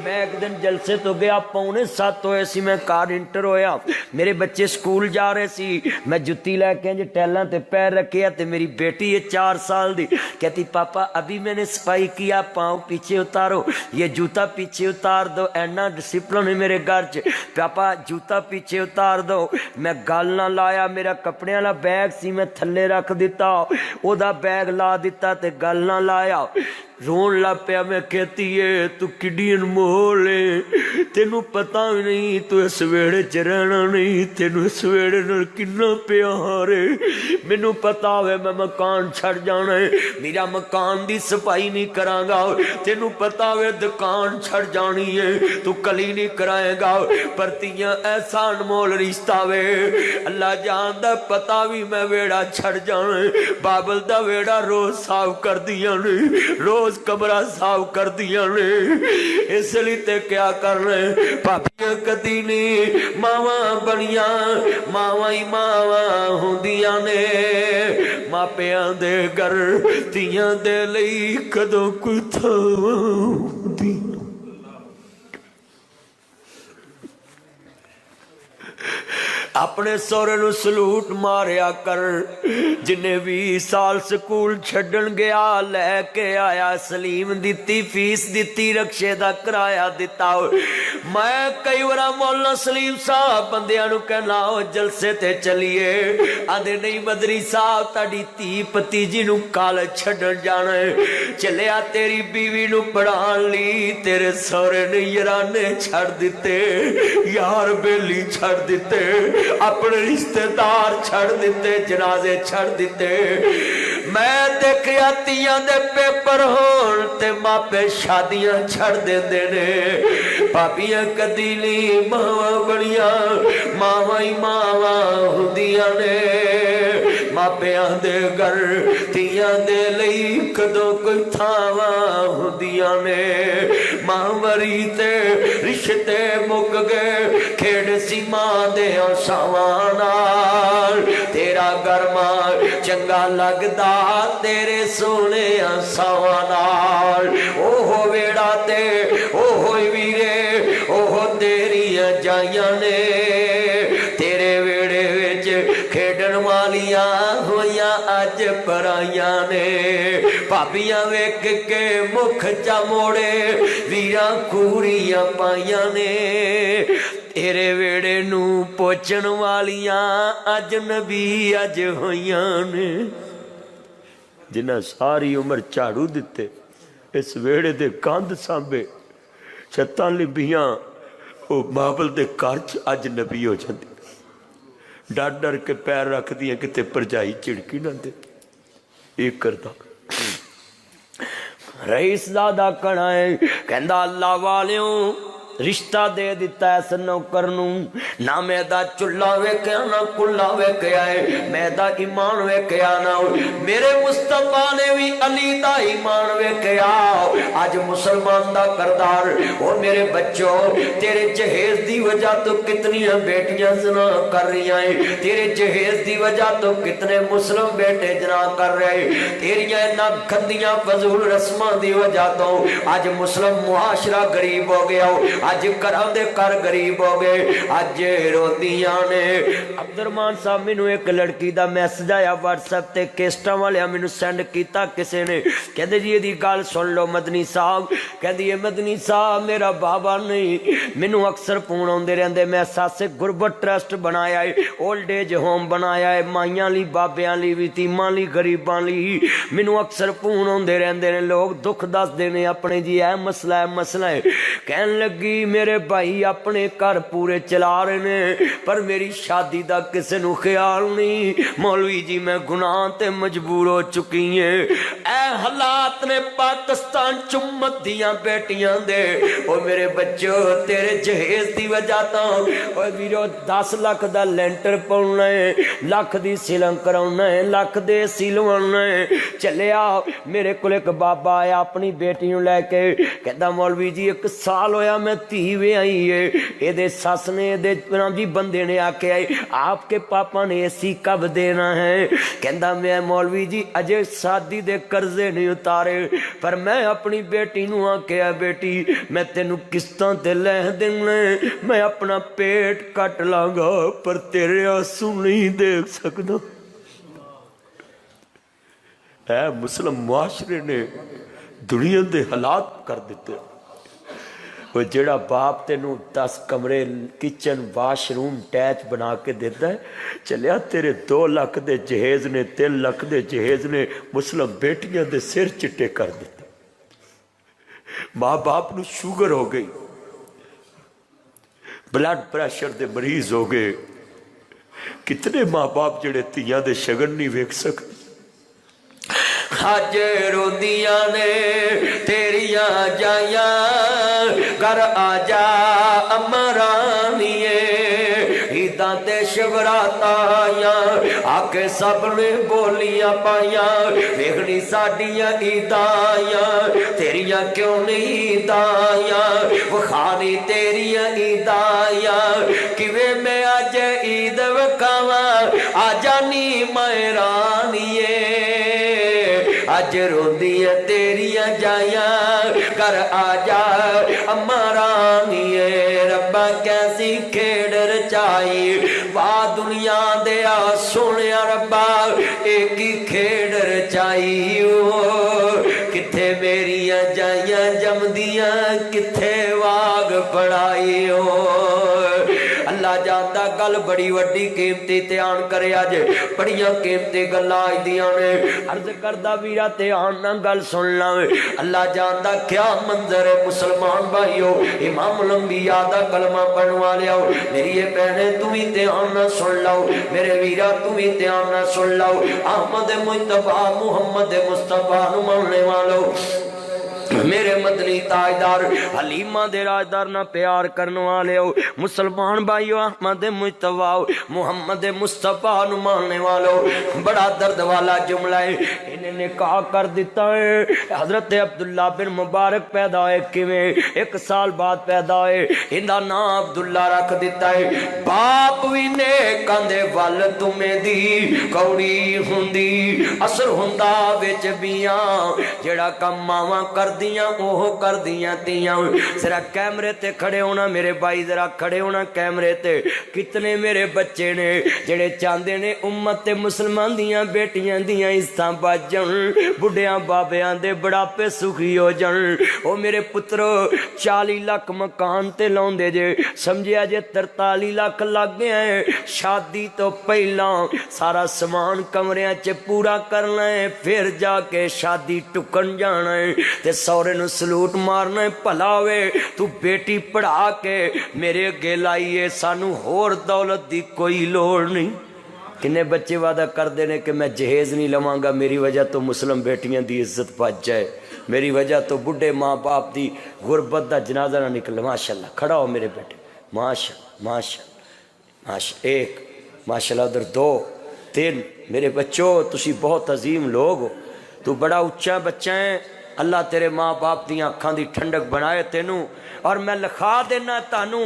میں ایک دن جلسے تو گیا 6:45 ہوئے سی میں کار انٹر ہویا میرے بچے سکول جا رہے سی میں جتی لے کے جو ٹیلاں تے پیر رکھیا تے میری بیٹی ہے 4 سال دی کہتی پاپا ابھی میں نے صفائی کیا پاؤں پیچھے اتارو یہ جوتا پیچھے اتار دو اینا ڈسپلن ہے میرے گھر چ پاپا جوتا پیچھے اتار دو میں گل نہ لایا میرا کپڑے والا بیگ سی میں تھلے رکھ دیتا او دا بیگ لا دیتا تے گل نہ لایا رون لا پیا میں کہتی ہے تو کڈی انمول ہے تینوں پتہ بھی نہیں تو اس ویڑے چ رہنا نہیں تینوں اس ویڑے نال کنا پیار ہے مینوں پتہ ہوئے میں مکان چھڑ جانا ہے میرا مکان دی صفائی نہیں کراں گا تینوں پتہ ہوئے دکان چھڑ جانی ہے تو کلی نہیں کرائے گا پر تیاں ایسا انمول رشتہ وے اللہ جاندا پتہ بھی میں ویڑا چھڑ جانا ہے بابل دا ویڑا روز صاف کر دیا نے روز کمرہ صاف کر دیا نے اس لیے تے کیا کر رہے پاپیاں کدی نہیں ماواں بنیاں ماواں ہی ماواں ہوندیاں نے ماپیاں دے گھر تیاں دے لئی کدوں کوئی تھاواں ہوندیاں اپنے سورے نو سلوٹ ماریا کر جنہیں 20 سال سکول چھڈن گیا لے کے آیا سلیم دیتی فیس دیتی رکشے دا کرایا دیتا میں کئی ورا مولا سلیم صاحب بندیاں نو کہنا ہو جلسے تے چلیے آدھے نہیں مدری صاحب تاڑی تی پتیجی نو کالج چھڈن جانا ہے چلیا تیری بیوی نو پڑھان لی تیرے سورے نے یرانے چھڑ دیتے یار بیلی چھڑ دیتے اپنے رشتہ دار چھڑ دیتے جنازے چھڑ دیتے میں دیکھیا تیاں دے پیپر ہون تے ماپے شادیاں چھڑ دے نے پاپیاں کدی نہیں ماواں بنیاں ماواں ہی ماواں ہوندیاں نے ماپیاں دے گھر تیاں دے لئی کدوں کوئی تھاواں ہوندیاں نے ماں مری تے رشتے مک گئے کھیڑ سی ماں دے ساواں نال تیرا گرما چنگا لگدا تیرے سونے ساواں نال اوہ ویڑا تے اوہ ویرے اوہ تیریاں جائیاں نے تیرے ویڑے وچ کھیڈن والیاں ہویاں اج پرائیاں نے بھابیاں ویکھ کے مکھ چا موڑے ویراں کوریاں پائیاں نے تیرے ویڑے نو پوچھن والیاں اج نبی اج ہویاں نے جنہاں ساری عمر جھاڑو دتے اس ویڑے دے کاندھ سانبے چھتاں لبیاں او بابل دے گھر اج نبی ہو جاندی ڈر ڈر کے پیر رکھ دیاں کتے پرجائی چڑکی نہ دے ایک کرتا رئیس زادہ کھڑا ہے کہندا اللہ والیوں رشتہ دے دیتا ہے اس نوکر نو نہ میدا چلا ویکھیا نہ کلا ویکھیا ہے میدا ایمان ویکھیا نہ میرے مصطفیٰ نے بھی علی دا ایمان ویکھیا اج مسلمان دا کردار اور میرے بچوں تیرے جہیز دی وجہ تو کتنی بیٹیاں زنا کر رہی ہیں تیرے جہیز دی وجہ تو کتنے مسلم بیٹے زنا کر رہے تیریاں نہ گندیاں فضول رسماں دی وجہ تو اج مسلم معاشرہ غریب ہو گیا اج گھراں دے گھر غریب ہو گئے اج روندیاں نے عبد الرحمان صاحب مینوں ایک لڑکی دا میسج آیا واٹس ایپ تے کیسٹاں والے مینوں سینڈ کیتا کسے نے کہندے جی دی گل سن لو مدنی صاحب کہندی اے مدنی صاحب میرا بابا نہیں مینوں اکثر فون آندے رہندے میں ساسے غربت ٹرسٹ بنایا ہے اولڈ ایج ہوم بنایا ہے مائیاں لی بابیاں لی یتیماں لی غریباں لی مینوں اکثر فون آندے رہندے نے لوگ دکھ دس دے نے اپنے جی اے مسئلہ ہے کہن لگی میرے بھائی اپنے گھر پورے چلا رہے نے پر میری شادی دا کسے نو خیال نہیں مولوی جی میں گناہ تے مجبور ہو چکی ہیں اے حالات نے پاکستان چمت دیاں بیٹیاں دے او میرے بچوں تیرے جہیز دی وجہ تا او ویرو 10 لاکھ دا لینٹر پاؤنا ہے لاکھ دی سیلنگ کراؤنا ہے لاکھ دے سیلوانا ہے چلیا میرے کول ایک بابا آیا اپنی بیٹی نو لے کے کہندا مولوی جی 1 سال ہویا میں تھی وے آئی ہے اے دے ساس نے دے جی بندے نے آکے آئی آپ کے پاپا نے ایسی کب دینا ہے کہندا میں مولوی جی اجے شادی دے قرضے نہیں اتارے پر میں اپنی بیٹی نو آکے بیٹی میں تینو قسطاں تے لے دینا میں اپنا پیٹ کٹ لاں گا پر تیرے آنسو نہیں دیکھ سکتا اے مسلم معاشرے نے دنیا دے حالات کر دیتے وہ جڑا باپ تینوں 10 کمرے کچن واش روم ٹیچ بنا کے دیتا ہے چلیا تیرے 2 لاکھ دے جہیز نے 3 لاکھ دے جہیز نے مسلم بیٹیاں دے سر چٹے کر دیتے ماں باپ نو شوگر ہو گئی بلڈ پریشر دے مریض ہو گئے کتنے ماں باپ جڑے تیاں دے شگن نہیں ویکھ سکتے اج روندیاں نے تیریاں جائیاں گھر آ جا امرانیے عیداں تے شبرات آیاں آکے سب نے بولیاں پائیاں ویکھنی ساڈیاں عیداں آیاں تیریاں کیوں نہیں عیداں آیاں وکھانی تیریاں عیداں آیاں کیویں میں اج عید وکھاواں آ جانی میں رانیے اج روندیاں تیریاں جائیاں گھر آ جا اماں رانیے ربا کیسی کھیڑ رچائی واہ دنیا دیا سونیا ربا ایک ہی کھیڑ رچائی کتھے میریاں جائیاں جمدیاں کتھے واگ پڑھائی اللہ جاندا گل بڑی وڈی قیمتی دھیان کرے اج بڑیاں قیمتی گلاں آئیدیاں نے عرض کردا ویرا دھیان نہ گل سن لاویں اللہ جاندا کیا منظر ہے مسلمان بھائیو امام الانبیاء دا کلمہ پڑھن والیو میری یہ بہنیں تم ہی دھیان نہ سن لاؤ میرے ویرا تم ہی دھیان نہ سن لاؤ احمد مجتبی محمد مصطفیٰ نو مننے والو میرے مدنی تاجدار حلیمہ دے راجدار نہ پیار کرنے والے ہو مسلمان بھائیو احمد مجتبی محمد مصطفیٰ نو ماننے والو بڑا درد والا جملہ ہے انہیں نکاح کر دیتا ہے حضرت عبداللہ بن مبارک پیدا ہوئے کیویں 1 سال بعد پیدا ہوئے اندا نام عبداللہ رکھ دیتا ہے باپ بھی نیک آندے ول تمہیں دی کوڑی ہوندی اثر ہوندا وچ بیاں جڑا کم ماواں کر دیاں اوہ کر دیاں تیاں ذرا کیمرے تے کھڑے ہونا میرے بھائی ذرا کھڑے ہونا کیمرے تے کتنے میرے بچے نے جڑے چاندے نے امت تے مسلمان دیاں بیٹیاں دیاں عزتاں بچ جان بڈھیاں بابیاں دے بڑھاپے سکھی ہو جان او میرے پترو 40 لاکھ مکان تے لاؤندے جے سمجھیا جے 43 لاکھ لگ گیا ہے شادی تو پہلا سارا سامان کمریاں چ پورا کرنا ہے پھر جا کے شادی ٹکن جانا ہے تے سورے نو سلوٹ مارنا ہے بھلا ہوئے تو بیٹی پڑھا کے میرے اگے لائیے سانو ہور دولت دی کوئی لوڑ نہیں کنے بچے وعدہ کر دینے کہ میں جہیز نہیں لواں گا میری وجہ تو مسلم بیٹیاں دی عزت بچ جائے میری وجہ تو بڈھے ماں باپ دی غربت دا جنازہ نہ نکلے ماشاءاللہ کھڑا ہو میرے بیٹے ماشاءاللہ ماشاءاللہ ماشاءاللہ 1 ماشاءاللہ ادھر 2 3 میرے بچوں تسی بہت عظیم لوگ ہو تو بڑا اچھا بچہ ہے اللہ تیرے ماں باپ دیاں اکھاں دی ٹھنڈک بنائے تینوں اور میں لکھا دینا تانوں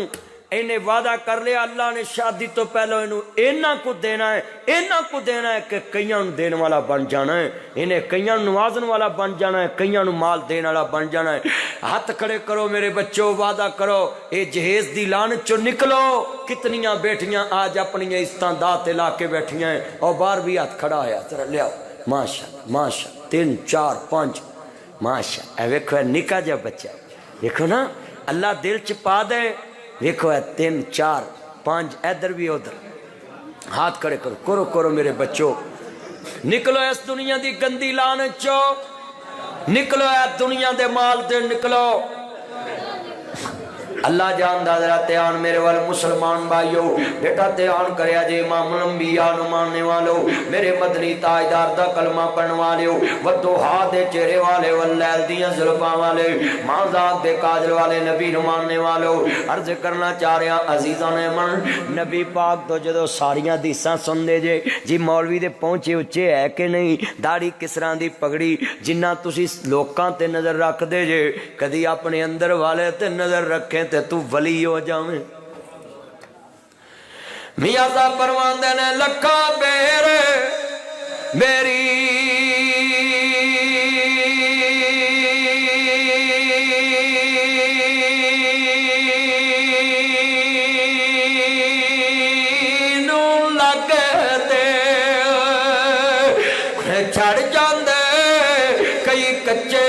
انہیں وعدہ کر لیا اللہ نے شادی تو پہلو انہوں اینا کو دینا ہے کہ کئیاں نو دین والا بن جانا ہے انہیں کئیاں نو نوازن والا بن جانا ہے کئیاں نو مال دین والا بن جانا ہے ہاتھ کھڑے کرو میرے بچوں وعدہ کرو اے جہیز دی لانت چو نکلو کتنیاں بیٹیاں آج اپنی عزتاں دات لا کے بیٹھیاں ہیں اور بار بھی ہاتھ کھڑا آیا ذرا لے آؤ ماشاءاللہ ماشاءاللہ 3 4 5 ماشاءاللہ اے ویکھو نکا جا بچہ دیکھو نا اللہ دل چ پا دے دیکھو ہے 3 4 5 ادھر بھی ادھر ہاتھ کھڑے کرو میرے بچوں نکلو اس دنیا دی گندی لعنت چو نکلو ہے دنیا دے مال دے نکلو اللہ جان دا ذرا تیان میرے وال مسلمان بھائیو بیٹا تیان کریا جے امام الانبیاء نو ماننے والو میرے مدنی تاجدار دا کلمہ پڑھن والو والضحیٰ دے چہرے والے واللیل دیاں زلفاں والے ماذاق دے کاجل والے نبی نو ماننے والو عرض کرنا چاہ رہا عزیزاں نے من نبی پاک تو جدو ساریاں دیساں سن دے جے جی مولوی دے پہنچے اچھے ہے کہ نہیں داڑھی کسراں دی پگڑی جنہ تسی لوکاں تے نظر رکھ دے جے کدی اپنے اندر والے تے نظر رکھیں تے تو ولی ہو جاویں میاں صاحب پرواندے نے لکھا بیر میری نو لگ دے چھڑ جاندے کئی کچے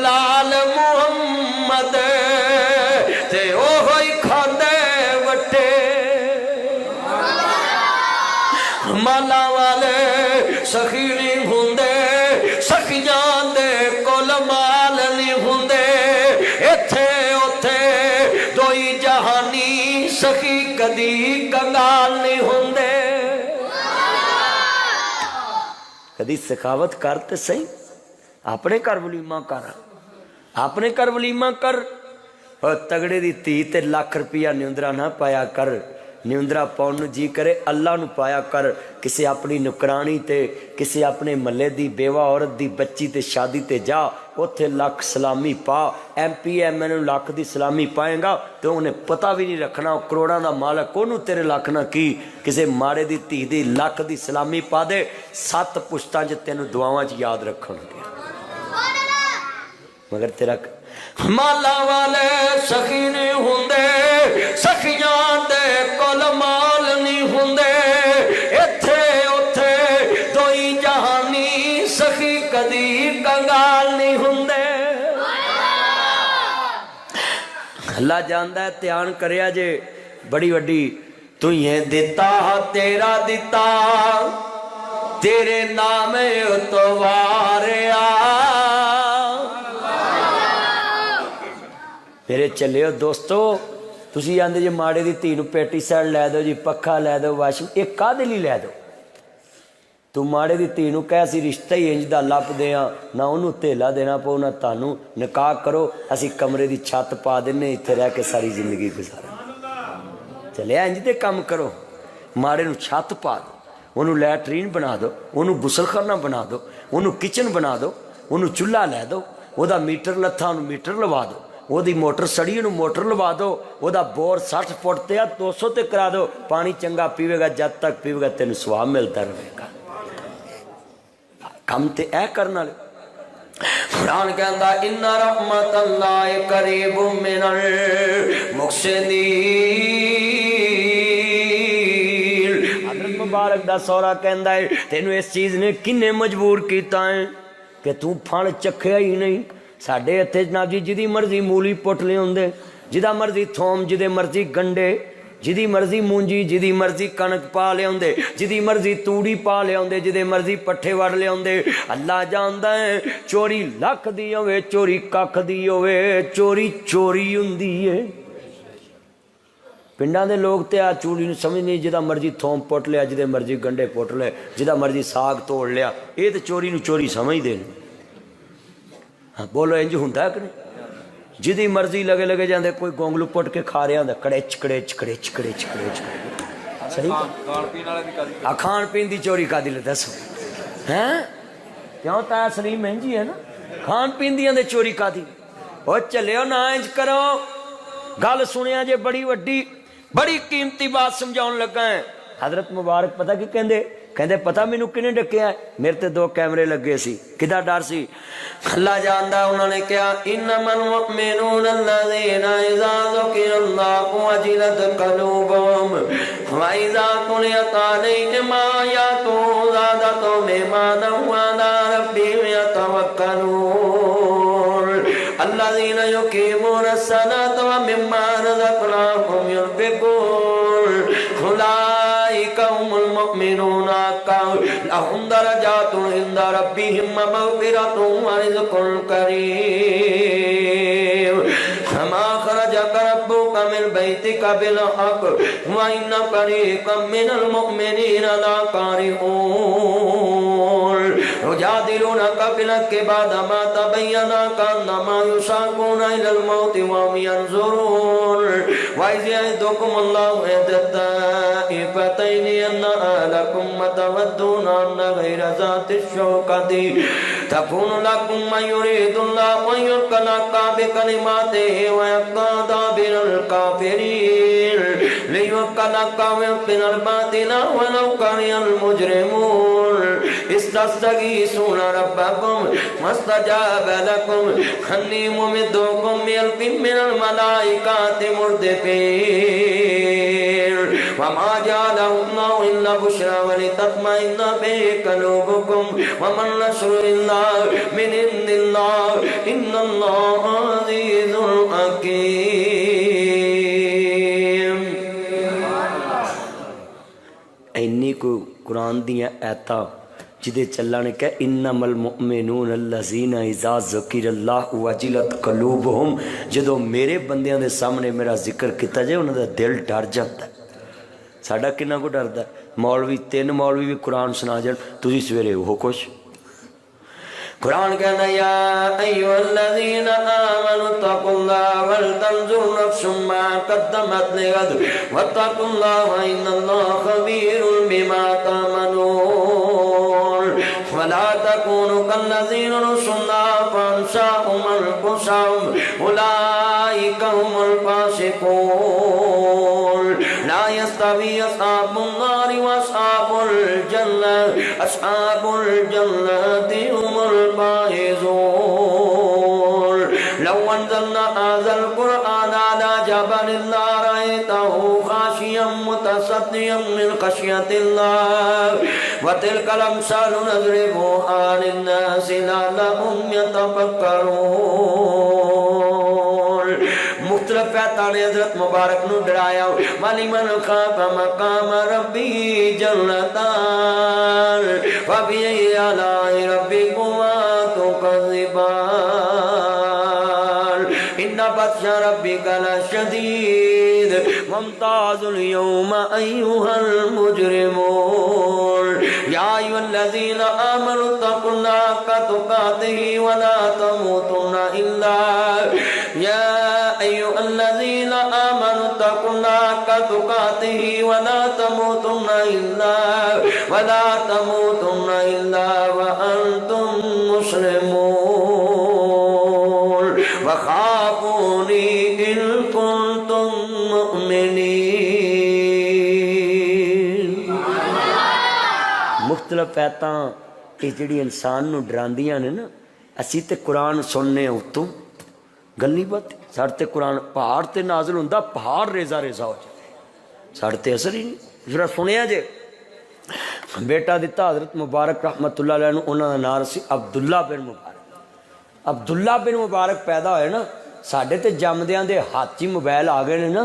لال محمد تے اوہی کھاندے وٹے مالا والے سخی نہیں ہوندے سخیاں دے کول مال نہیں ہوندے ایتھے اوتھے دوئی جہانی سخی کدی کنگال نہیں ہوندے کدی سخاوت کرتے صحیح اپنے کر ولیمہ کر اپنے کر ولیمہ کر اور تگڑے دی تی تے لاکھ روپیہ نیندرا نہ پایا کر نیندرا پاؤن نو جی کرے اللہ نو پایا کر کسی اپنی نکرانی تے کسی اپنے ملے دی بیوہ عورت دی بچی تے شادی تے جا اوتھے لاکھ سلامی پا M P M N lakh دی سلامی پائیں گا تو انہیں پتہ بھی نہیں رکھنا کروڑاں دا مالک کونوں تیرے لاکھ نہ کی کسی مارے دی تی دی لاکھ دی سلامی پا دے 7 پشتاں چ تینوں دعاواں چ یاد رکھن گے مگر تیرا مالا والے سخی نہیں ہوندے سخیاں دے کول مال نہیں ہوندے ایتھے اوتھے دوئی جہانی سخی کدی کنگال نہیں ہوندے اللہ جاندا ہے دھیان کریا جے بڑی وڈی تو یہ دیتا تیرا دیتا تیرے نام اتواریا میرے چلے ہو دوستو تسی آندے جی ماڑے دی تھی نو پیٹی سیڈ لے دو جی پکھا لے دو واشنگ ایک کا دلی لے دو تو ماڑے دی تی نو کہہ سی رشتہ ہی انج دا لپ دیاں نہ انہوں تیلا دینا پو نہ تانوں نکاح کرو اسی کمرے دی چھت پا دینے اتنے رہ کے ساری زندگی گزارا چلے انج دے کم کرو ماڑے نو چھت پا دو انہوں لیٹرین بنا دو انہوں غسل خانہ بنا دو انہوں کچن بنا دو انہوں چولہا لے دو او دا میٹر لتھا انہوں میٹر لوا دو وہ دی موٹر سڑی انہوں موٹر لوا دو وہ دا بور 60 فٹ تے 200 تے کرا دو پانی چنگا پیوے گا جد تک پیوے گا تینوں سواب ملتا رہے گا کم تے اے کرنا لے قرآن کہندا ان رحمت اللہ قریب من المحسنین حضرت مبارک دا سورا کہندا ہے تینوں اس چیز نے کنے مجبور کیتا ہے کہ تو پھن چکھیا ہی نہیں ساڈے اتھے جناب جی جدی مرضی مولی پٹ لے ہوندے جدا مرضی تھوم جدے مرضی گنڈے جدی مرضی مونجی جدی مرضی کنک پا لے ہوندے جدی مرضی توڑی پا لے ہوندے جدے مرضی پٹھے وڑ لے ہوندے اللہ جاندا ہے چوری لکھ دی ہوے چوری ککھ دی ہوے چوری چوری ہوندی ہے پنڈاں دے لوگ تے آ چوری نوں سمجھ نہیں جدا مرضی تھوم پٹ لیا جدے مرضی گنڈے پٹ لے جدا مرضی ساگ توڑ لیا اے تے چوری نوں چوری سمجھ دے بولو انج ہوندا ہے کہ نہیں جدی مرضی لگے لگے جاندے کوئی گونگلو پٹ کے کھا رہا ہوندا کڑچ کڑچ کڑچ کڑچ کڑچ صحیح کھان پین والے دی کادی کھان پین دی چوری کادی لے دسو ہیں کیوں تا سلیم مہنگی ہے نا کھان پین دیاں دے چوری کادی او چلیو نا انج کرو گل سنیا جے بڑی وڈی بڑی قیمتی بات سمجھاؤن لگا ہے حضرت مبارک پتہ کی کہندے کہندے پتہ مینوں کنے ڈکیا ہے میرے تے 2 کیمرے لگے سی کدا ڈر سی اللہ جاندا انہوں نے کہا انما المؤمنون الذين اذا ذكر الله وجلت قلوبهم واذا تليت عليهم آياته زادتهم ايمانا وعلى ربهم يتوكلون الذين يقيمون الصلاة ومما رزقناهم ينفقون أولئك هم المؤمنون لهم درجات عند ربهم ومغفرة ورزق كريم كما أخرجك ربك من بيتك بالحق وإن فريقا من المؤمنين لكارهون يجادلونك في الحق بعدما تبين كأنما يساقون إلى الموت وهم ينظرون وإذ يعدكم الله إحدى الطائفتين أنها لكم وتودون أن غير ذات الشوكة تكون لكم من يريد الله أن يلقى بكلماته ويقطع دابر الكافرين ليوكلك ويبطل الباطل ولو كره المجرمون استغيثون ربكم فاستجاب لكم أني ممدكم بألف من الملائكة مردفين وما جعله الله إلا بشرى ولتطمئن به قلوبكم وما النصر إلا من عند الله إن الله عزيز حكيم اینی کو قرآن دیاں ایتاں جدے چلا نے کہا انما المؤمنون الذین اذا ذکر اللہ وجلت قلوبہم جدو میرے بندیاں دے سامنے میرا ذکر کیتا جائے انہاں دا دل ڈر جاتا ہے ساڈا کنا کو ڈردا ہے مولوی 3 مولوی بھی قرآن سنا جان تسی سویرے وہ کچھ قرآن کہنا یا ایوہ الذین آمنوا اتقوا اللہ ولتنظر نفس ما قدمت لغد واتقوا اللہ ان اللہ خبیر بما تعملون ولا تكونوا كالذين نسوا الله فانساهم انفسهم اولئك هم الفاسقون لا يستوي اصحاب النار واصحاب الجنة اصحاب الجنة هم الفائزون لو انزلنا هذا القرآن على جبل لرأيته خاشعا متصدعا من خشية الله وتلك الأمثال نضربها للناس لعلهم يتفكرون مختلف پیتان حضرت مبارک نو ڈرایا وَلِمَنْ خَافَ مَقَامَ رَبِّهِ جَنَّتَانِ فَبِأَيِّ آلَاءِ رَبِّكُمَا تُكَذِّبَانِ إِنَّ بَطْشَ رَبِّكَ لَشَدِيدٌ فامتازوا اليوم أيها المجرمون يا أيها الذين آمنوا اتقوا الله حق تقاته ولا تموتن إلا يا أيها الذين آمنوا اتقوا الله حق تقاته ولا تموتن إلا وأنتم مسلمون وخافوني إن كنتم مؤمنين. مختلف آیتاں یہ جڑی انسان نو ڈراندیاں نے نا، اسی تے قرآن سننے اتوں گل نہیں بات. ساڑھے تے قرآن پہاڑ تے نازل ہوندا، پہاڑ ریزہ ریزہ ہو جائے، ساڑھے تے اثر ہی نہیں. ذرا سنیا جے بیٹا دیتا حضرت مبارک رحمت اللہ علیہ نے، انہوں نے نام سی عبداللہ بن مبارک. عبداللہ بن مبارک پیدا ہوئے نا، ساڑھے تے جمدیاں دے ہاتھی موبائل آ گئے نا.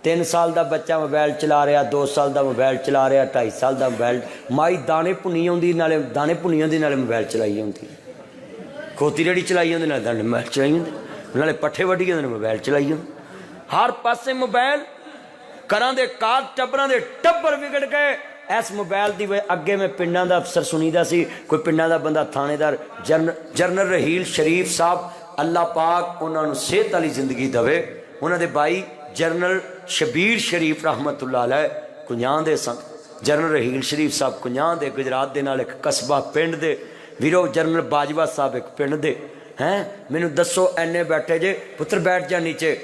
3 سال دا بچہ موبائل چلا رہا، 2 سال دا موبائل چلا رہا، 2.5 سال دا موبائل. مائی دانے پنی ہوندی نالے دانے پنی ہوندی نالے موبائل چلائی ہوندی، کھوتی ریڑی چلائی ہوندی نالے دانے موبائل چلائی ہوندی، نالے پٹھے وڈی ہوندی موبائل چلائی ہوندی. ہر پاسے موبائل. کراں دے کار ٹبراں دے ٹبر وگڑ گئے اس موبائل دی وجہ. اگے میں پنڈاں دا افسر سنیدہ سی، کوئی پنڈاں دا بندہ تھانے دار جنرل رحیل شریف صاحب، اللہ پاک انہوں نے صحت والی زندگی دے. انہوں دے بھائی جنرل شبیر شریف رحمت اللہ علیہ کنیاں دے سن. جنرل رحیل شریف صاحب کنیاں دے، گجرات دے نال ایک قصبہ پنڈ دے. ویرو جنرل باجوہ صاحب ایک پنڈ دے. ہیں مینوں دسو اینے بیٹھے جے، پتر بیٹھ جا نیچے.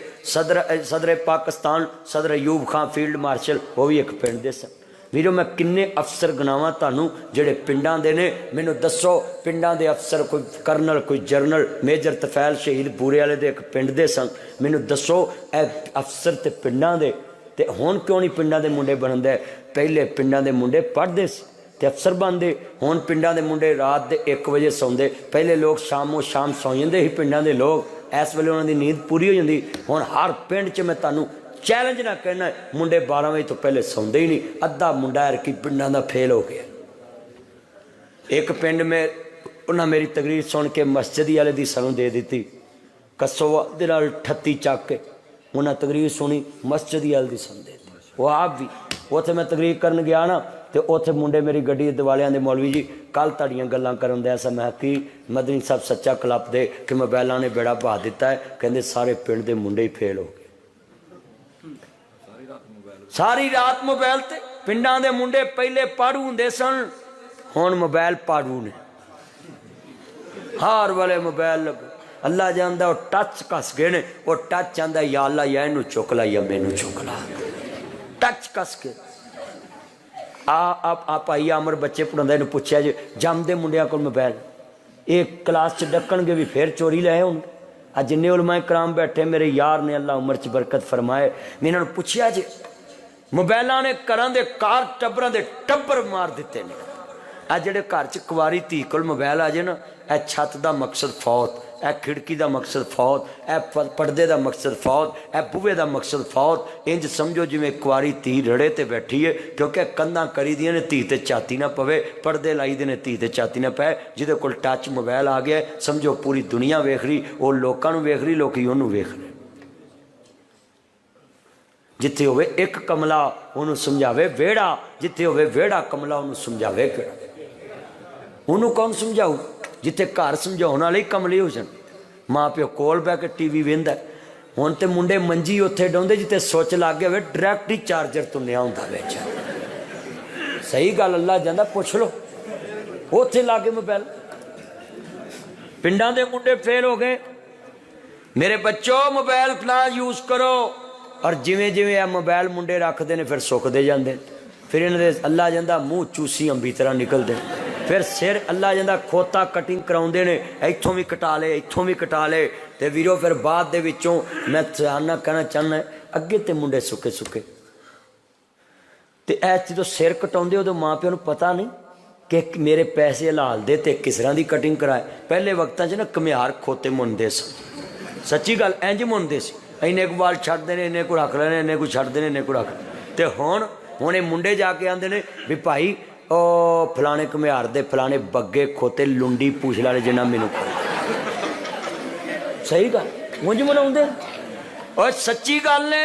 صدر پاکستان صدر ایوب خان فیلڈ مارشل وہ بھی ایک پنڈ دے سن. ویرو میں کنے افسر گناواں تانوں جڑے پنڈاں دے نے. مینوں دسو پنڈاں دے افسر، کوئی کرنل، کوئی جرنل، میجر طفیل شہید بورے والے دے ایک پنڈ دے سن. مینوں دسو اے افسر تے پنڈاں دے تے ہون کیوں نہیں پنڈاں دے منڈے بنندے؟ پہلے پنڈاں دے منڈے پڑھدے سی تے افسر بنتے. ہون پنڈاں دے منڈے رات دے 1 بجے سوندے. پہلے لوگ شاموں شام سو جاندے ہی پنڈاں دے لوگ، اس ویلے انہاں دی نیند پوری ہو جاندی. ہن ہر پنڈ 'چ میں تانوں چیلنج نہ کہنا منڈے 12 بجے تو پہلے سوندے ہی نہیں. ادھا منڈا ارکی پنڈاں دا فیل ہو گیا. ایک پنڈ میں انہاں میری تقریر سن کے مسجد والے دی سنوں دے دیتی، کسو دے نال 38 چک کے انہاں تقریر سنی، مسجد والے دی سن دے دی. وہ آپ بھی اوتھے میں تقریر کرن گیا نا تے اوتھے منڈے میری گڈی دیوالیاں دے مولوی جی کل تاڑیاں گلاں کرن دے سا. میں کہ مدنی صاحب سچا کلپ دے کہ موبائلاں نے بیڑا بہا دیتا ہے. کہندے سارے پنڈ دے منڈے ہی فیل ہو گئے. ساری رات موبائل تے. پنڈاں دے منڈے پہلے پاڑو ہوندے سن، ہن موبائل پاڑو نے. ہر والے موبائل لگے. اللہ جاندا وہ ٹچ کس گئے نے. وہ ٹچ آندا یا اللہ یا اینو چک لا یا مینوں چک لا. ٹچ کس کے آپ آئی امر بچے پڑھاندے نے پوچھیا جی جم دے منڈیاں کول موبائل ایک کلاس چ ڈکن گے بھی پھر چوری لے ہون. اج جنے علماء کرام بیٹھے میرے یار نے اللہ عمر چ برکت فرمائے. میں انہاں نوں پوچھیا جی موبائلاں نے گھراں دے کار ٹبراں دے ٹبر مار دتے نے. اے جڑے گھر چ کواری دھی کول موبائل آ جائے نا، اے چھت دا مقصد فوت، اے کھڑکی دا مقصد فوت، اے پردے دا مقصد فوت، اے بوئے دا مقصد فوت. انج سمجھو جویں کواری دھی رڑے تے بیٹھی ہے، کیونکہ کنداں کری دیاں نے دھی تے چاتی نہ پوے، پردے لائی دے نے دھی تے چاتی نہ پے. جہدے کول ٹچ موبائل آ گیا سمجھو پوری دنیا ویکھ رہی، وہ لوکاں نوں ویکھ رہی، لوکی اونوں ویکھ رہے. جتھے ہوئے ایک کملا انہوں سمجھاوے ویڑا، جتھے ہوئے ویڑا کملا انہوں سمجھاوے کیڑا. انہوں کون سمجھاؤ؟ جتھے گھر سمجھاؤ والے کملی ہو جان. ماں پیو کول بہ کے ٹی وی ویندا. ہن تے منڈے منجی اوتھے ڈاؤندے جتھے سوچ لگ گیا ہوئے ڈائریکٹ ہی چارجر تو نیا ہوندا وچ. صحیح گل اللہ جاندا پوچھ لو اوتھے لاگے موبائل. پنڈاں دے منڈے فیل ہو گئے. میرے بچوں موبائل نہ یوز کرو. اور جویں جویں اے موبائل منڈے رکھتے ہیں پھر سکتے جاندے، پھر انہوں نے اللہ جاندہ منہ چوسی امبی طرح نکلتے ہیں. پھر سر اللہ جاندہ کھوتا کٹنگ کراؤندے نے، ایتھوں بھی کٹا لے ایتھوں بھی کٹا لے. تے ویرو پھر بعد دے وچوں میں سیانا کہنا چاہنا ہے اگے تے منڈے سکے سکے تے اے جدوں سر کٹاؤندے اودوں ماں پیو نوں پتہ نہیں کہ میرے پیسے حلال دے تے کس طرح دی کٹنگ کرائے. پہلے وقتاں 'چ نا کمیار کھوتے منڈے سن. سچی گل انج منڈے سی. اینے کو بال چھڑ دینے، اینے کو رکھ لینے، اینے کو چھڑ دینے، اینے کو رکھ لینے. تے ہن منڈے جا کے آندے نے بھی بھائی او فلانے کمیار دے فلانے بگے کھوتے لنڈی پوچھ لے جنہ مینوں کھڑے. صحیح گل اونج مناؤندے. اور سچی گل نے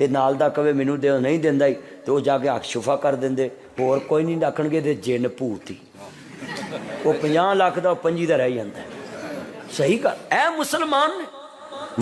ਤੇ ਨਾਲ ਦਾ ਕਵੇ ਮੈਨੂੰ ਦਿਓ ਨਹੀਂ ਦਿੰਦਾ ਹੀ ਤੇ ਉਹ ਜਾ ਕੇ ਹੱਕ ਸ਼ੁਫਾ ਕਰ ਦਿੰਦੇ ਹੋਰ ਕੋਈ ਨਹੀਂ ਆਖਣਗੇ ਤੇ ਜਿੰਨ ਭੂਤ ਹੀ ਉਹ 50 ਲੱਖ ਦਾ 25 ਦਾ ਰਹਿ ਜਾਂਦਾ ਸਹੀ ਗੱਲ ਐ ਮੁਸਲਮਾਨ ਨੇ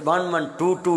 1122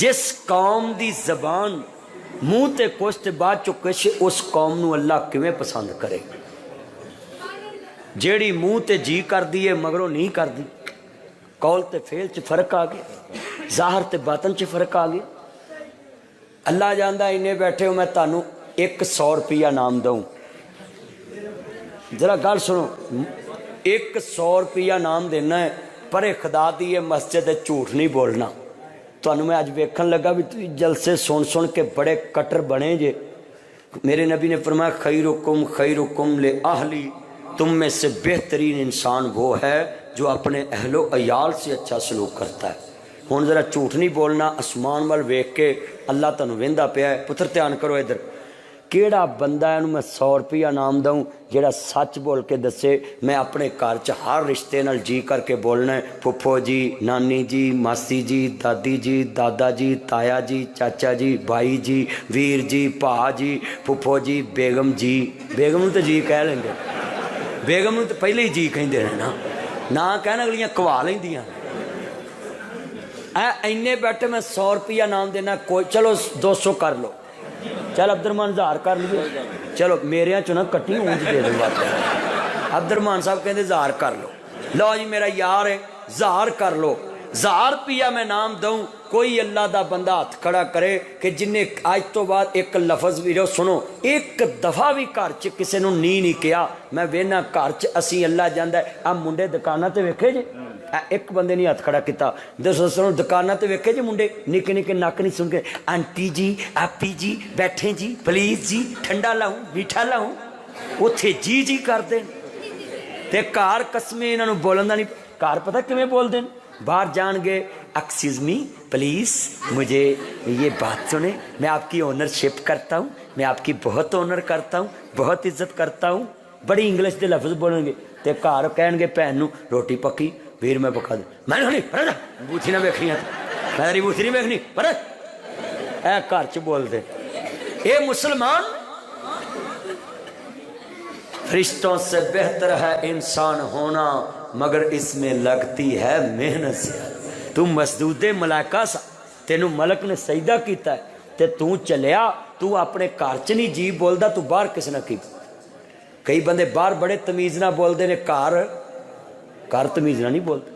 جس قوم دی زبان منہ تے کچھ تے بعد چو کچھ اس قوم نو اللہ کیویں پسند کرے جیڑی منہ تے جی کر دی ہے مگروں نہیں کر دی قول تے فعل چ فرق آ گیا ظاہر تے باطن چ فرق آ گیا اللہ جاندا انہیں بیٹھے ہو میں تانوں 100 روپیہ نام دوں ذرا گل سنو 100 روپیہ نام دینا ہے پر خدا دی یہ مسجد جھوٹ نہیں بولنا تانوں میں اج ویکھن لگا بھی تو جلسے سن کے بڑے کٹر بنے جے میرے نبی نے فرمایا خیرکم لأہلی تم میں سے بہترین انسان وہ ہے جو اپنے اہل و عیال سے اچھا سلوک کرتا ہے ہن ذرا جھوٹ نہیں بولنا آسمان وال ویکھ کے اللہ تانوں ویندا پیا ہے پتر دھیان کرو ادھر کیڑا بندہ ہے میں 100 روپیہ نام دوں جیڑا سچ بول کے دسے میں اپنے گھر چ ہر رشتے نال جی کر کے بولنا ہے پھپھو جی نانی جی ماسی جی دادی جی دادا جی تایا جی چاچا جی بھائی جی ویر جی بھا جی پھپھو جی بیگم نوں تے جی کہہ لیں گے بیگم نوں تے پہلے ہی جی کہندے نے نا کہنا اگلیاں کوا لیندیاں اینے بیٹھے میں 100 روپیہ نام دینا کوئی چلو 200 کر لو چل عبد الرحمان 1000 کر لیے چلو میرے چ نہ کٹی اونج دے دو بات عبد الرحمان صاحب کہندے 1000 کر لو جی میرا یار ہے 1000 کر لو 1000 روپیہ میں نام دوں کوئی اللہ دا بندہ ہاتھ کھڑا کرے کہ جن نے آج تو بعد ایک لفظ بھی سنو ایک دفعہ بھی گھر چ کسی نوں نہیں کیا میں وینا گھر چ اسی اللہ جاندا ہے آ منڈے دکاناں تے ویکھے جی ایک بندے نہیں ہاتھ کھڑا کیتا دسو دکاناں تے ویکھے جی منڈے نکے نکے نک نہیں سن کے آنٹی جی آپی جی بیٹھے جی پلیز جی ٹھنڈا لاؤں میٹھا لاؤں اوتھے جی کر دیں تے گھر قسمیں انہاں نوں بولن دا نہیں گھر پتہ کیویں بول دیں باہر جان گے ایکسکیوز می پلیز مجھے یہ بات سنیں میں آپ کی اونرشپ کرتا ہوں میں آپ کی بہت آنر کرتا ہوں بہت عزت کرتا ہوں بڑی انگلش دے لفظ بولیں گے تے گھر کہن گے بھن نوں روٹی پکی ویر میں پکا دے میں نہیں پر بوتھی نہ ویکھنی میں تیری بوتھی نہیں ویکھنی پر اے گھر چ بول دے اے مسلمان فرشتوں سے بہتر ہے انسان ہونا مگر اس میں لگتی ہے محنت سے تم مسدود ملائکہ سا تینوں ملک نے سجدہ کیتا ہے تے تو چلیا تو اپنے گھر چ نہیں جی بولدا تو باہر کس نہ کی کئی بندے باہر بڑے تمیز نہ بولدے نے گھر تمیز نہ نہیں بولتے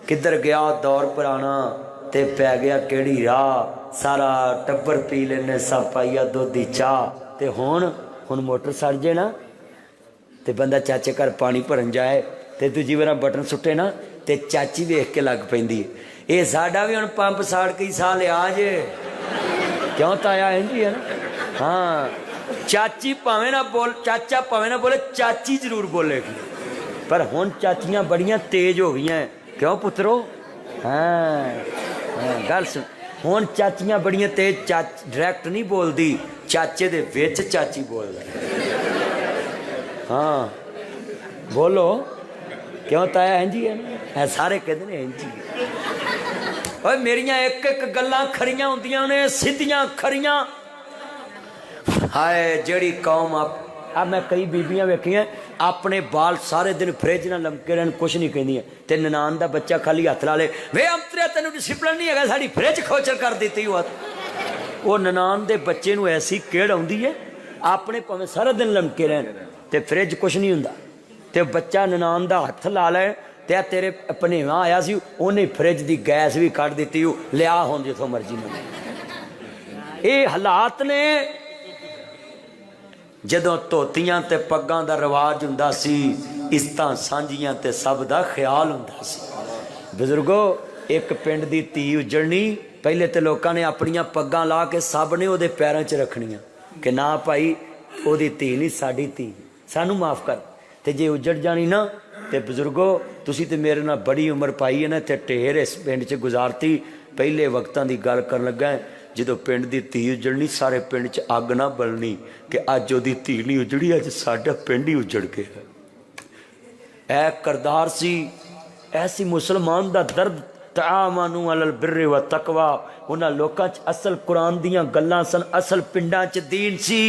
کدھر گیا دور پرانا تے پی گیا کیڑی راہ سارا ٹبر پی لینے سب پائیا دودھ دی چاہ تے ہن موٹر سڑ جے نا تے بندہ چاچے گھر پانی بھرن جائے تے دوجی بار بٹن سٹے نا تے چاچی ویکھ کے لگ پیندی اے ساڈا بھی ہن پمپ ساڑ کے سال آ جے کیوں تایا انجی ہے نا ہاں چاچی پاویں نہ بول چاچا پاویں نہ بولے چاچی ضرور بولے گی پر ہن چاچیاں بڑیاں تیز ہو گئی ہیں کیوں پترو ہاں گل سن ہن چاچیاں بڑیاں تیز ڈائریکٹ نہیں بول دی چاچے دے وچ چاچی بول رہی ہاں بولو کیوں تایا انجی ہے سارے کہتے ہیں انجی اوے میریاں ایک گلاں کھڑیاں ہوندیاں نے سیدھیاں کھڑیاں ہائے جڑی قوم اب میں کئی بیبیاں ویکھیاں اپنے بال سارے دن فریج نہ لمکے رہن کچھ نہیں کہندیاں تے ننان دا بچہ خالی ہاتھ لا لے وے امتریا تینوں ڈسپلن نہیں ہے ساڈی فریج کھوچر کر دیتی وہ ننان دے بچے نو ایسی کیڑ آندی ہے اپنے پاویں سارا دن لمکے رہن تے فریج کچھ نہیں ہوندا تے بچہ ننان دا ہاتھ لا لے تے تیرے پنیواں آیا سی اونے فریج دی گیس بھی کٹ دیتی لیا ہون جتھوں مرضی میں اے حالات نے جدوں توتیاں تے پگاں دا رواج ہوندا سی عزتاں سانجیاں تے سب دا خیال ہوندا سی بزرگو ایک پنڈ دی تی اجڑنی پہلے تے لوکاں نے اپنیاں پگاں لا کے سب نے او دے پیراں چ رکھنیاں کہ نہ بھائی او دی تی نہیں ساڈی تی سانو معاف کر تے جے اجڑ جانی نا تے بزرگو تسی تے میرے نال بڑی عمر پائی ہے نا تے ٹھہر اس پنڈ چ گزارتی پہلے وقتاں دی گل کرن لگا ہے جدو پنڈ دی تی اجڑنی سارے پنڈ چ اگ نہ بلنی کہ اج دی تی نہیں اجڑی اج ساڈا پنڈ ہی اجڑ گیا اے کردار سی ایسی مسلمان دا درد تعاونوا علی البر والتقوی انہاں لوکاں چ اصل قرآن دیاں گلاں سن اصل پنڈاں چ دین سی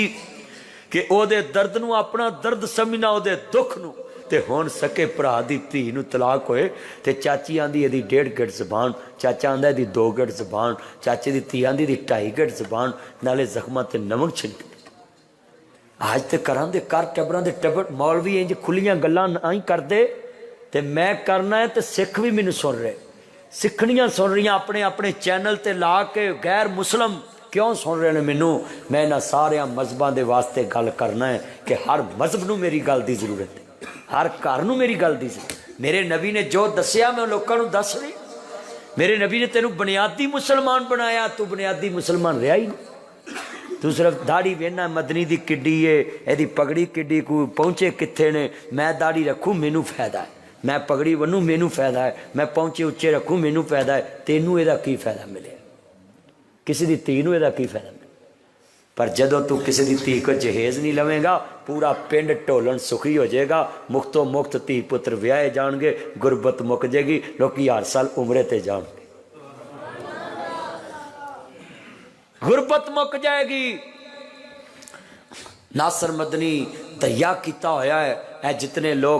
کہ او دے درد نو اپنا درد سمجھنا او دے دکھ نو تے ہون سکے بھرا دی دھی نو طلاق ہوئے تے چاچی آندی یہ 1.5 گٹ زبان، چاچا آندا یہ 2 گٹ زبان، چاچے دی دھی آندی 2.5 گٹ زبان، نالے زخماں تے نمک چھنک۔ آج تے کراں دے کر ٹبراں دے ٹبر مولوی انج کھلیاں گلاں نہیں کردے تے میں کرنا ہے تے سکھ بھی مینوں سن رہے، سکھنیاں سن رہی اپنے اپنے چینل تے لا کے، غیر مسلم کیوں سن رہے ہیں مینوں؟ میں انہاں سارے مذہباں دے واسطے گل کرنا ہے کہ ہر مذہب نو میری گل دی ضرورت ہے، ہر گھر نو میری گل دی ضرورت۔ میرے نبی نے جو دسیا میں لوکاں نو دس رہی، میرے نبی نے تینوں بنیادی مسلمان بنایا، تو بنیادی مسلمان رہا ہی نہیں، تو صرف داڑھی وینا مدنی دی کڈی ہے، ایدی پگڑی کڈی، کوئی پہنچے کتھے نے، میں داڑھی رکھوں مینوں فائدہ ہے، میں پگڑی ونوں مینوں فائدہ ہے، میں پہنچے اچے رکھوں مینوں فائدہ ہے، تینوں یہ کی فائدہ ملے؟ کسی دی تھی نو یہ کی فائدہ ملے؟ پر جدو تو کسی دی تھی کو جہیز نہیں لویں گا، پورا پنڈ ٹولن سکھی ہو جائے گا، مختو مخت تھی پتر ویائے جان گے، غربت مک جائے گی، لوکی ہر سال عمرے تے جان گے، غربت مک جائے گی۔ ناصر مدنی دریا کیتا ہویا ہے، اے جتنے لوگ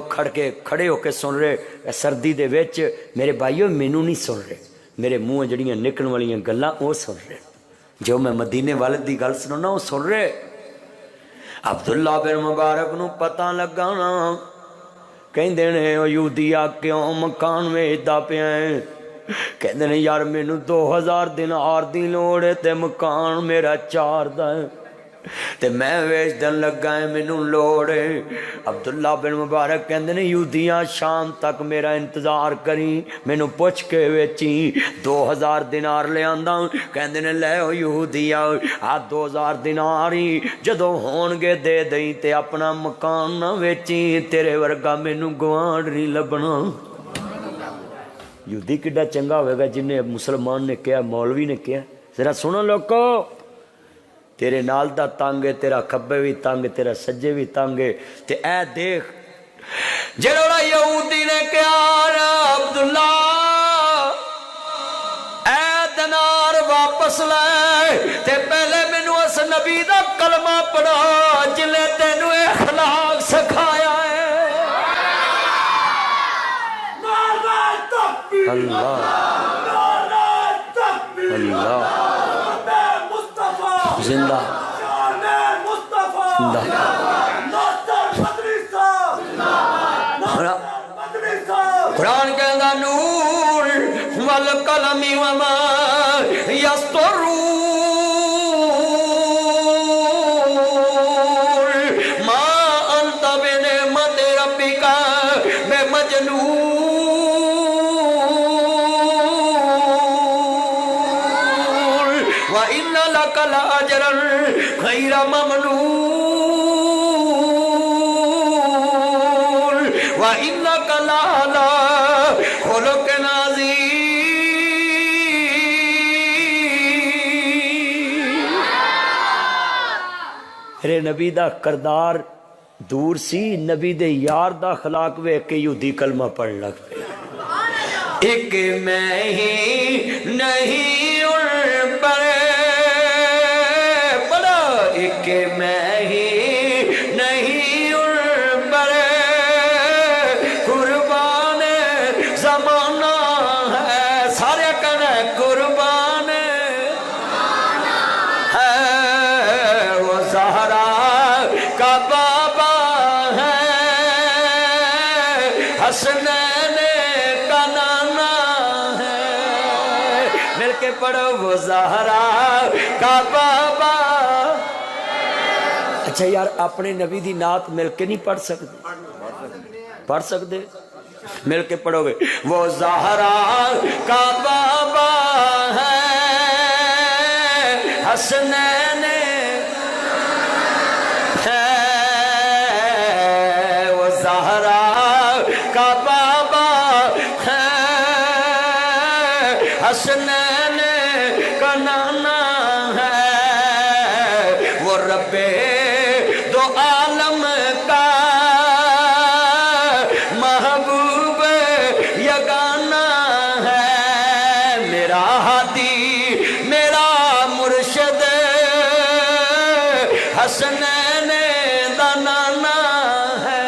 کھڑے ہو کے سن رہے اے سردی دے وچ، میرے بھائیو مینوں نہیں سن رہے، میرے منہ جڑیاں نکلن والیاں گلاں وہ سن رہے، جو میں مدینے والد دی گل سننا وہ سن رہے۔ عبداللہ بن مبارک نو پتہ لگا نا، کہندے نے او یہودیا کیوں مکان ویچدا پیا ہے؟ کہندے نے یار مینوں 2000 دینار دی لوڑ ہے تے مکان میرا 4 دا ہے تے میں ویچ دن لگا ہے، مینوں لوڑ ہے۔ عبداللہ بن مبارک کہندے نے یہودیاں شام تک میرا انتظار کری، مینوں پوچھ کے ویچی، 2000 دینار لے آندا، کہندے نے لے او یہودیا آ 2000 دینار ہی جدوں ہون گے دے دئی تے اپنا مکان نہ ویچی، تیرے ورگا مینوں گوانڈ نہیں لبنا۔ یہودی کڈا چنگا ہوئے گا جن نے مسلمان نے کیا، مولوی نے کیا؟ ذرا سنو لوکو، تیرے نال دا تانگ ہے، تیرا کھبے بھی تانگ ہے، تیرا سجے بھی تانگ ہے، تے اے دیکھ جڑا یہودی نے کیا عبداللہ اے دینار واپس لے تے پہلے مینوں اس نبی دا کلمہ پڑھا جن نے تینوں اخلاق سکھایا ہے۔ اللہ اللہ زندہ قرآن کہندا نور والقلم وما یسطرون ما انت بنعمت ربک بمجنون وَإِنَّ لَكَ لَأَجْرًا غَيْرَ مَمْنُونٍ وَإِنَّكَ لَعَلَىٰ خُلُقٍ عَظِيمٍ۔ میرے نبی دا کردار دور سی، نبی دے یار دا اخلاق ویکھ کے یہودی کلمہ پڑھ لگ پے۔ ایک میں ہی نہیں ان پر بڑا، ایک میں ہی نہیں ان پر قربان زمانہ ہے، سارے کہنا قربان ہے، وہ زہرا کا بابا ہے، حسنین کا نانا ہے، مل کے پڑھو وہ زہرا کا بابا۔ اچھا یار اپنے نبی دی نعت مل کے نہیں پڑھ سکتے؟ پڑھ سکتے؟ مل کے پڑھو گے وہ زہرا کا بابا ہے، حسنین ہے، وہ زہرا کا بابا ہے، حسنین کا نانا ہے، وہ رب دو عالم کا محبوب یگانا ہے، میرا ہادی میرا مرشد حسنین دا نانا ہے۔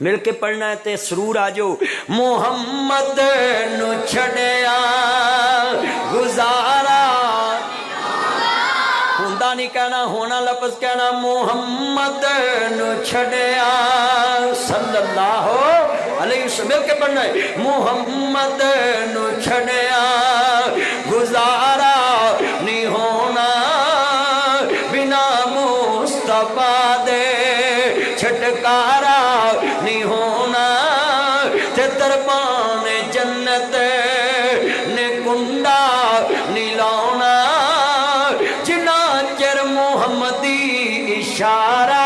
مل کے پڑھنا ہے تے سرور آجو محمد نو چھڑیا گزارا ہوندہ نہیں کہنا ہونا لفظ کہنا محمد نو چھڑیا صلی اللہ علیہ وسلم مل کے پڑھنا ہے محمد نو چھڑیا گزارا نہیں ہونا بنا مصطفیٰ دے چھٹکارا نہیں ہونا تے دربان جنت نے کنڈا نہیں لاؤنا جنا چر محمدی اشارہ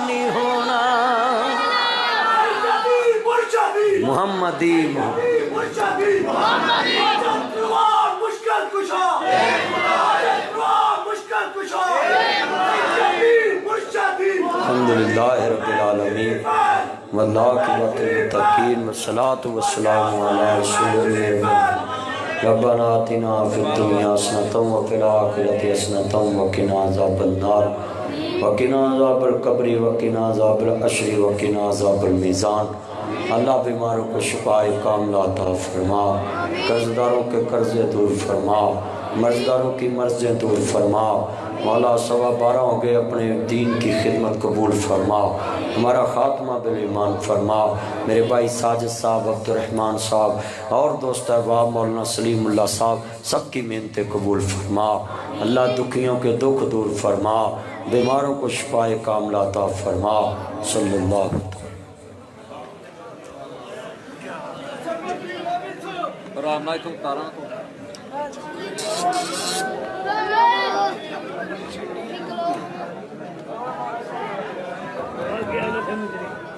نہیں ہونا محمدی الحمدللہ رب العالمین والعاقبۃ للمتقین والصلاة والسلام علی رسول اللہ ربنا آتنا فی الدنیا حسنۃ وفی الآخرۃ حسنۃ وقنا عذاب النار وقنا عذاب القبر وقنا عذاب الحشر وقنا عذاب المیزان اللہ بیماروں کو شفاء کاملہ عطا فرما قرضداروں کے قرضے دور فرما مرضداروں کی مرضیں دور فرما مولا 12:15 ہو گئے اپنے دین کی خدمت قبول فرما ہمارا خاتمہ بالایمان فرما میرے بھائی ساجد صاحب عبدالرحمن صاحب اور دوست احباب مولانا سلیم اللہ صاحب سب کی محنتیں قبول فرما اللہ دکھیوں کے دکھ دور فرما بیماروں کو شفاء کاملہ عطا فرما صلی اللہ علیہ وسلم Thank you.